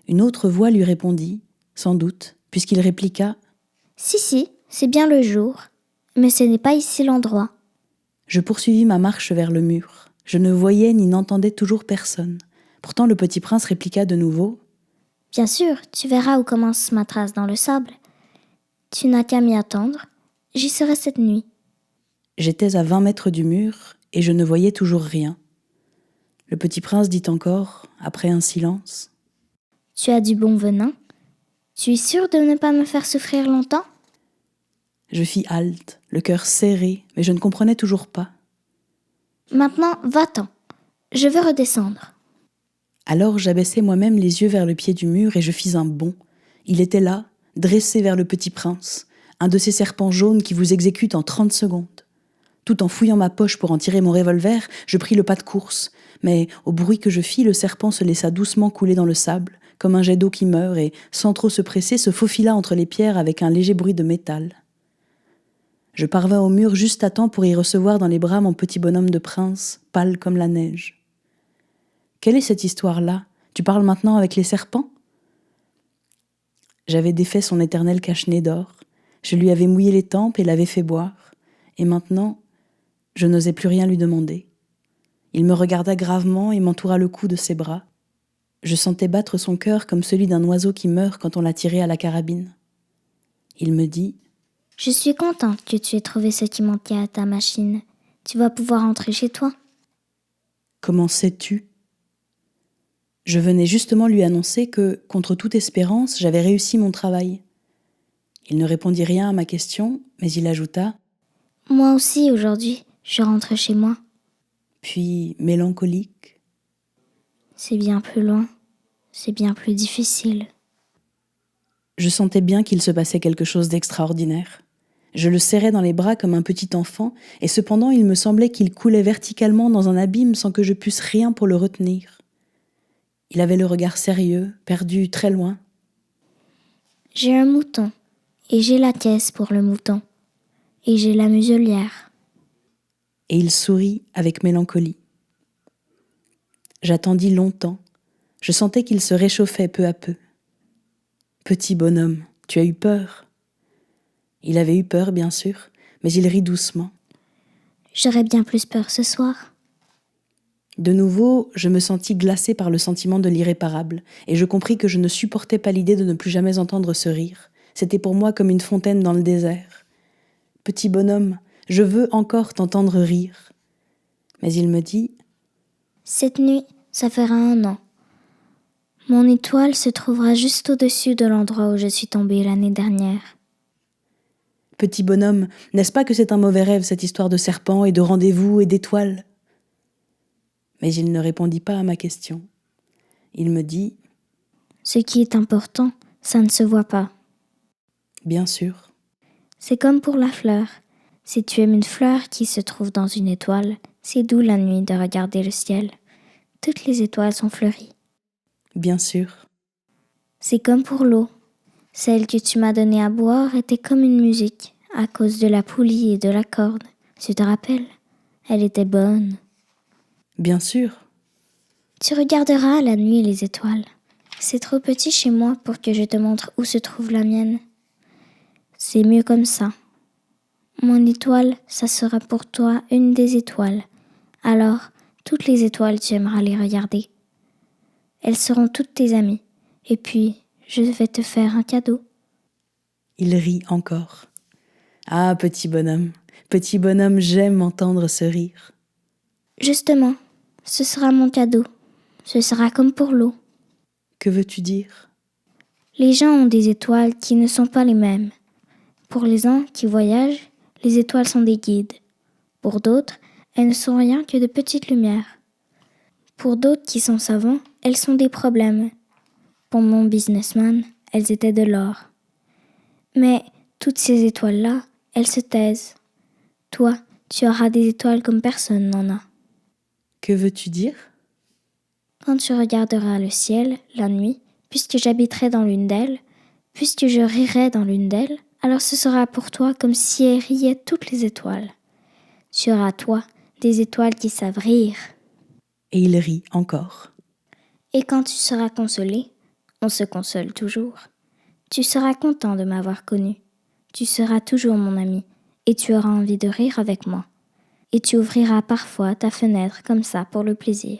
Une autre voix lui répondit, sans doute, puisqu'il répliqua « Si, c'est bien le jour, mais ce n'est pas ici l'endroit. » Je poursuivis ma marche vers le mur. Je ne voyais ni n'entendais toujours personne. Pourtant le petit prince répliqua de nouveau. « Bien sûr, tu verras où commence ma trace dans le sable. Tu n'as qu'à m'y attendre. J'y serai cette nuit. » J'étais à 20 mètres du mur et je ne voyais toujours rien. Le petit prince dit encore, après un silence. « Tu as du bon venin. Tu es sûr de ne pas me faire souffrir longtemps ?» Je fis halte, le cœur serré, mais je ne comprenais toujours pas. « Maintenant, va-t'en. Je veux redescendre. » Alors j'abaissai moi-même les yeux vers le pied du mur et je fis un bond. Il était là, dressé vers le petit prince, un de ces serpents jaunes qui vous exécutent en 30 secondes. Tout en fouillant ma poche pour en tirer mon revolver, je pris le pas de course. Mais au bruit que je fis, le serpent se laissa doucement couler dans le sable, comme un jet d'eau qui meurt, et, sans trop se presser, se faufila entre les pierres avec un léger bruit de métal. Je parvins au mur juste à temps pour y recevoir dans les bras mon petit bonhomme de prince, pâle comme la neige. « Quelle est cette histoire-là ? Tu parles maintenant avec les serpents ?» J'avais défait son éternel cache-nez d'or, je lui avais mouillé les tempes et l'avais fait boire, et maintenant, je n'osais plus rien lui demander. Il me regarda gravement et m'entoura le cou de ses bras. Je sentais battre son cœur comme celui d'un oiseau qui meurt quand on l'a tiré à la carabine. Il me dit « Je suis contente que tu aies trouvé ce qui manquait à ta machine. Tu vas pouvoir rentrer chez toi. » « Comment sais-tu » Je venais justement lui annoncer que, contre toute espérance, j'avais réussi mon travail. Il ne répondit rien à ma question, mais il ajouta « Moi aussi, aujourd'hui, je rentre chez moi. » Puis, mélancolique, « C'est bien plus loin, c'est bien plus difficile. » Je sentais bien qu'il se passait quelque chose d'extraordinaire. Je le serrais dans les bras comme un petit enfant, et cependant il me semblait qu'il coulait verticalement dans un abîme sans que je pusse rien pour le retenir. Il avait le regard sérieux, perdu très loin. « J'ai un mouton, et j'ai la caisse pour le mouton, et j'ai la muselière. » Et il sourit avec mélancolie. J'attendis longtemps. Je sentais qu'il se réchauffait peu à peu. « Petit bonhomme, tu as eu peur ?» Il avait eu peur, bien sûr, mais il rit doucement. « J'aurais bien plus peur ce soir. » De nouveau, je me sentis glacée par le sentiment de l'irréparable, et je compris que je ne supportais pas l'idée de ne plus jamais entendre ce rire. C'était pour moi comme une fontaine dans le désert. « Petit bonhomme, je veux encore t'entendre rire. » Mais il me dit « Cette nuit, ça fera 1 an. Mon étoile se trouvera juste au-dessus de l'endroit où je suis tombée l'année dernière. » Petit bonhomme, n'est-ce pas que c'est un mauvais rêve, cette histoire de serpent et de rendez-vous et d'étoiles ? Mais il ne répondit pas à ma question. Il me dit « Ce qui est important, ça ne se voit pas. » Bien sûr. C'est comme pour la fleur. Si tu aimes une fleur qui se trouve dans une étoile, c'est doux la nuit de regarder le ciel. Toutes les étoiles sont fleuries. Bien sûr. C'est comme pour l'eau. Celle que tu m'as donnée à boire était comme une musique, à cause de la poulie et de la corde. Tu te rappelles ? Elle était bonne. Bien sûr. Tu regarderas la nuit les étoiles. C'est trop petit chez moi pour que je te montre où se trouve la mienne. C'est mieux comme ça. Mon étoile, ça sera pour toi une des étoiles. Alors, toutes les étoiles, tu aimeras les regarder. Elles seront toutes tes amies. Et puis, je vais te faire un cadeau. Il rit encore. Ah, petit bonhomme, j'aime entendre ce rire. Justement, ce sera mon cadeau. Ce sera comme pour l'eau. Que veux-tu dire ? Les gens ont des étoiles qui ne sont pas les mêmes. Pour les uns qui voyagent, les étoiles sont des guides. Pour d'autres, elles ne sont rien que de petites lumières. Pour d'autres qui sont savants, elles sont des problèmes. Pour mon businessman, elles étaient de l'or. Mais toutes ces étoiles-là, elles se taisent. Toi, tu auras des étoiles comme personne n'en a. Que veux-tu dire ? Quand tu regarderas le ciel, la nuit, puisque j'habiterai dans l'une d'elles, puisque je rirai dans l'une d'elles, alors ce sera pour toi comme si elles riaient toutes les étoiles. Tu auras, toi, des étoiles qui savent rire. Et il rit encore. Et quand tu seras consolé, on se console toujours. Tu seras content de m'avoir connu. Tu seras toujours mon ami, et tu auras envie de rire avec moi. Et tu ouvriras parfois ta fenêtre comme ça pour le plaisir.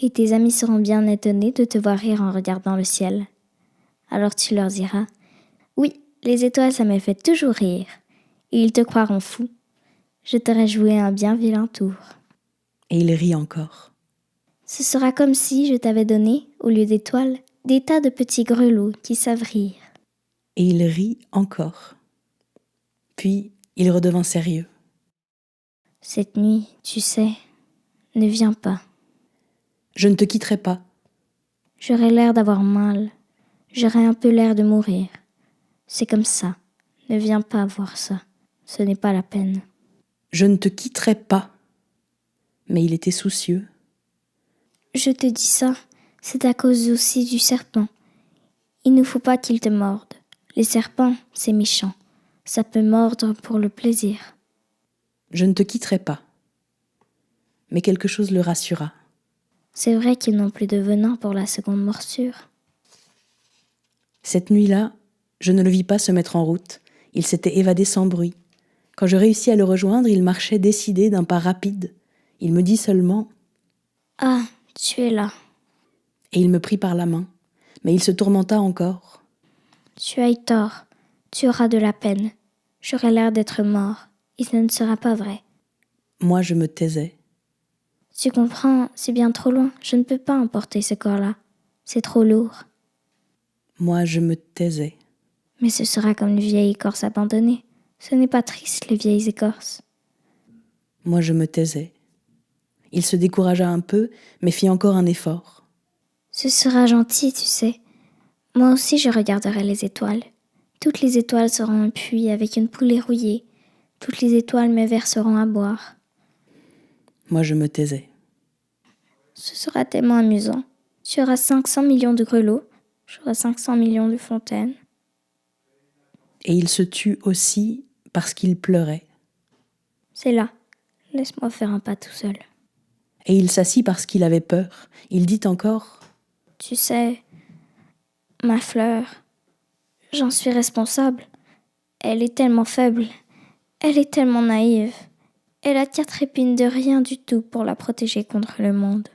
Et tes amis seront bien étonnés de te voir rire en regardant le ciel. Alors tu leur diras « Oui, les étoiles, ça me fait toujours rire. » Et ils te croiront fou. Je t'aurai joué un bien vilain tour. Et il rit encore. Ce sera comme si je t'avais donné, au lieu d'étoiles, des tas de petits grelots qui savent rire. Et il rit encore. Puis il redevint sérieux. Cette nuit, tu sais, ne viens pas. Je ne te quitterai pas. J'aurai l'air d'avoir mal. J'aurai un peu l'air de mourir. C'est comme ça. Ne viens pas voir ça. Ce n'est pas la peine. Je ne te quitterai pas. Mais il était soucieux. Je te dis ça, c'est à cause aussi du serpent. Il ne faut pas qu'il te morde. Les serpents, c'est méchant. Ça peut mordre pour le plaisir. Je ne te quitterai pas. Mais quelque chose le rassura. C'est vrai qu'ils n'ont plus de venin pour la seconde morsure. Cette nuit-là, je ne le vis pas se mettre en route. Il s'était évadé sans bruit. Quand je réussis à le rejoindre, il marchait décidé d'un pas rapide. Il me dit seulement « Ah, tu es là. » Et il me prit par la main. Mais il se tourmenta encore. « Tu as eu tort. Tu auras de la peine. J'aurai l'air d'être mort. Et ce ne sera pas vrai. » Moi, je me taisais. « Tu comprends, c'est bien trop loin. Je ne peux pas emporter ce corps-là. C'est trop lourd. » Moi, je me taisais. « Mais ce sera comme une vieille écorce abandonnée. Ce n'est pas triste, les vieilles écorces. » Moi, je me taisais. Il se découragea un peu, mais fit encore un effort. « Ce sera gentil, tu sais. Moi aussi, je regarderai les étoiles. Toutes les étoiles seront un puits avec une poule rouillée. Toutes les étoiles me verseront à boire. » Moi, je me taisais. « Ce sera tellement amusant. Tu auras 500 millions de grelots. J'aurai 500 millions de fontaines. » Et il se tut aussi parce qu'il pleurait. « C'est là. Laisse-moi faire un pas tout seul. » Et il s'assit parce qu'il avait peur. Il dit encore « Tu sais, ma fleur, j'en suis responsable. Elle est tellement faible. Elle est tellement naïve. Elle a 4 épines de rien du tout pour la protéger contre le monde.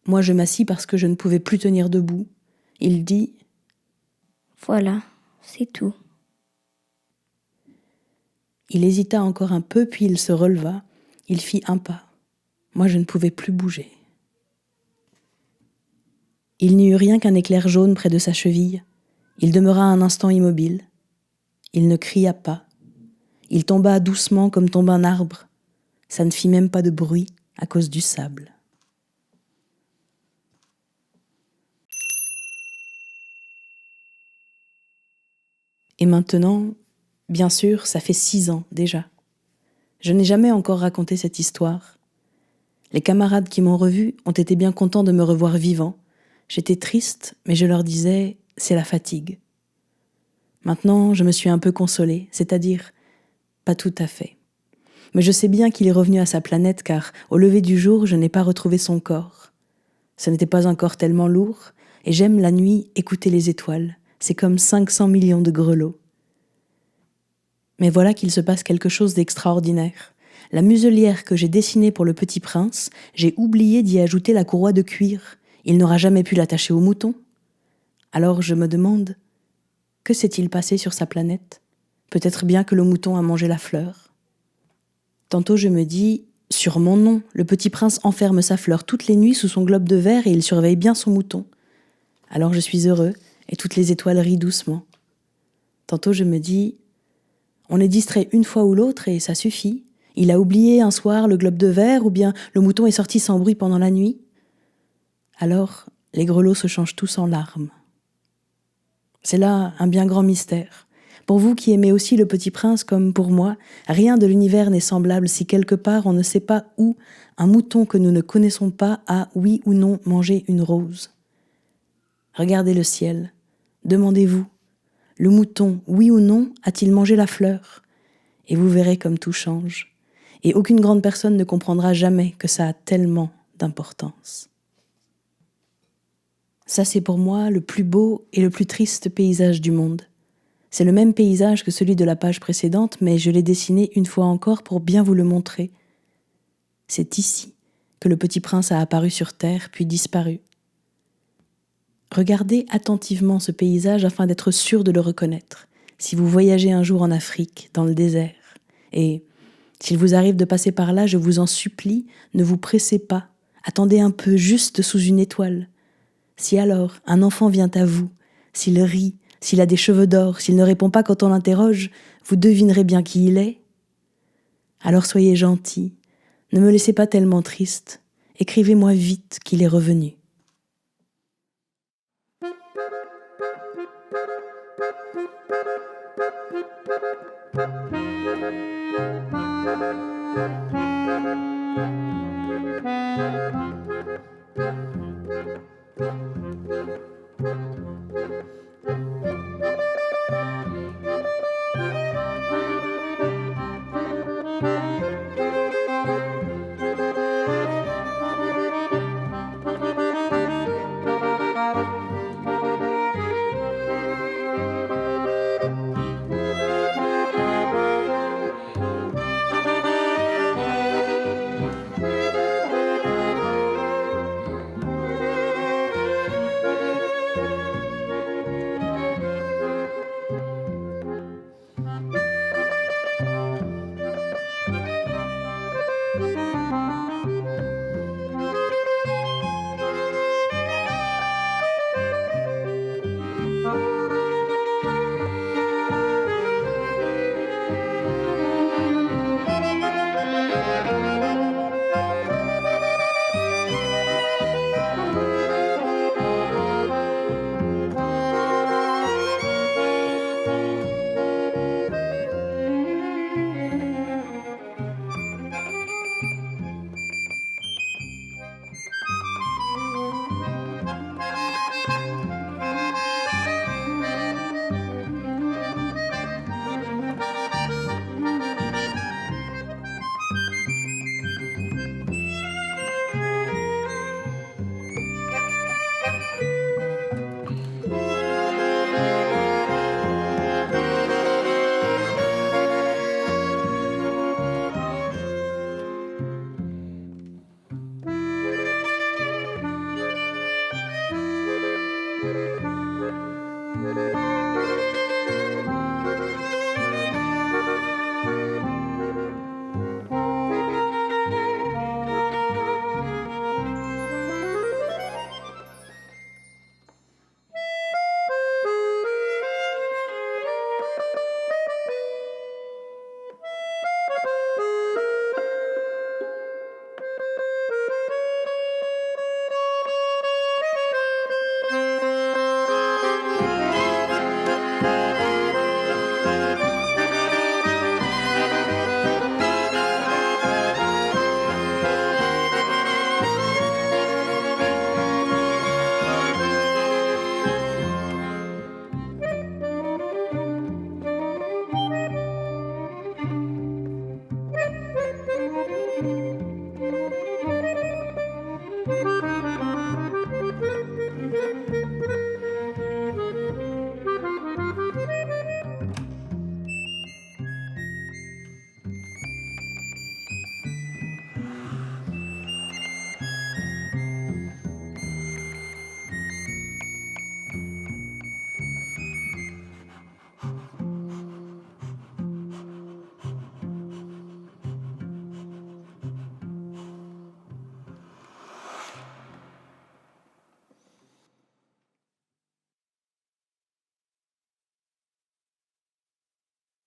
Moi, je m'assis parce que je ne pouvais plus tenir debout. Il dit « Voilà, c'est tout. » Il hésita encore un peu, puis il se releva. Il fit un pas. Moi, je ne pouvais plus bouger. Il n'y eut rien qu'un éclair jaune près de sa cheville. Il demeura un instant immobile. Il ne cria pas. Il tomba doucement comme tombe un arbre. Ça ne fit même pas de bruit à cause du sable. Et maintenant, bien sûr, ça fait 6 ans déjà. Je n'ai jamais encore raconté cette histoire. Les camarades qui m'ont revu ont été bien contents de me revoir vivant. J'étais triste, mais je leur disais « c'est la fatigue ». Maintenant, je me suis un peu consolée, c'est-à-dire pas tout à fait. Mais je sais bien qu'il est revenu à sa planète car, au lever du jour, je n'ai pas retrouvé son corps. Ce n'était pas un corps tellement lourd, et j'aime la nuit écouter les étoiles. C'est comme 500 millions de grelots. Mais voilà qu'il se passe quelque chose d'extraordinaire. La muselière que j'ai dessinée pour le petit prince, j'ai oublié d'y ajouter la courroie de cuir. Il n'aura jamais pu l'attacher au mouton. Alors je me demande, que s'est-il passé sur sa planète ? Peut-être bien que le mouton a mangé la fleur. Tantôt je me dis, sur mon nom, le petit prince enferme sa fleur toutes les nuits sous son globe de verre et il surveille bien son mouton. Alors je suis heureux et toutes les étoiles rient doucement. Tantôt je me dis, on est distrait une fois ou l'autre et ça suffit. Il a oublié un soir le globe de verre ou bien le mouton est sorti sans bruit pendant la nuit. Alors les grelots se changent tous en larmes. C'est là un bien grand mystère. Pour vous qui aimez aussi le Petit Prince comme pour moi, rien de l'univers n'est semblable si quelque part on ne sait pas où un mouton que nous ne connaissons pas a, oui ou non, mangé une rose. Regardez le ciel. Demandez-vous, le mouton, oui ou non, a-t-il mangé la fleur ? Et vous verrez comme tout change. Et aucune grande personne ne comprendra jamais que ça a tellement d'importance. Ça, c'est pour moi le plus beau et le plus triste paysage du monde. C'est le même paysage que celui de la page précédente, mais je l'ai dessiné une fois encore pour bien vous le montrer. C'est ici que le petit prince a apparu sur terre, puis disparu. Regardez attentivement ce paysage afin d'être sûr de le reconnaître, si vous voyagez un jour en Afrique, dans le désert. Et s'il vous arrive de passer par là, je vous en supplie, ne vous pressez pas, attendez un peu, juste sous une étoile. Si alors un enfant vient à vous, s'il rit, s'il a des cheveux d'or, s'il ne répond pas quand on l'interroge, vous devinerez bien qui il est. Alors soyez gentil, ne me laissez pas tellement triste, écrivez-moi vite qu'il est revenu.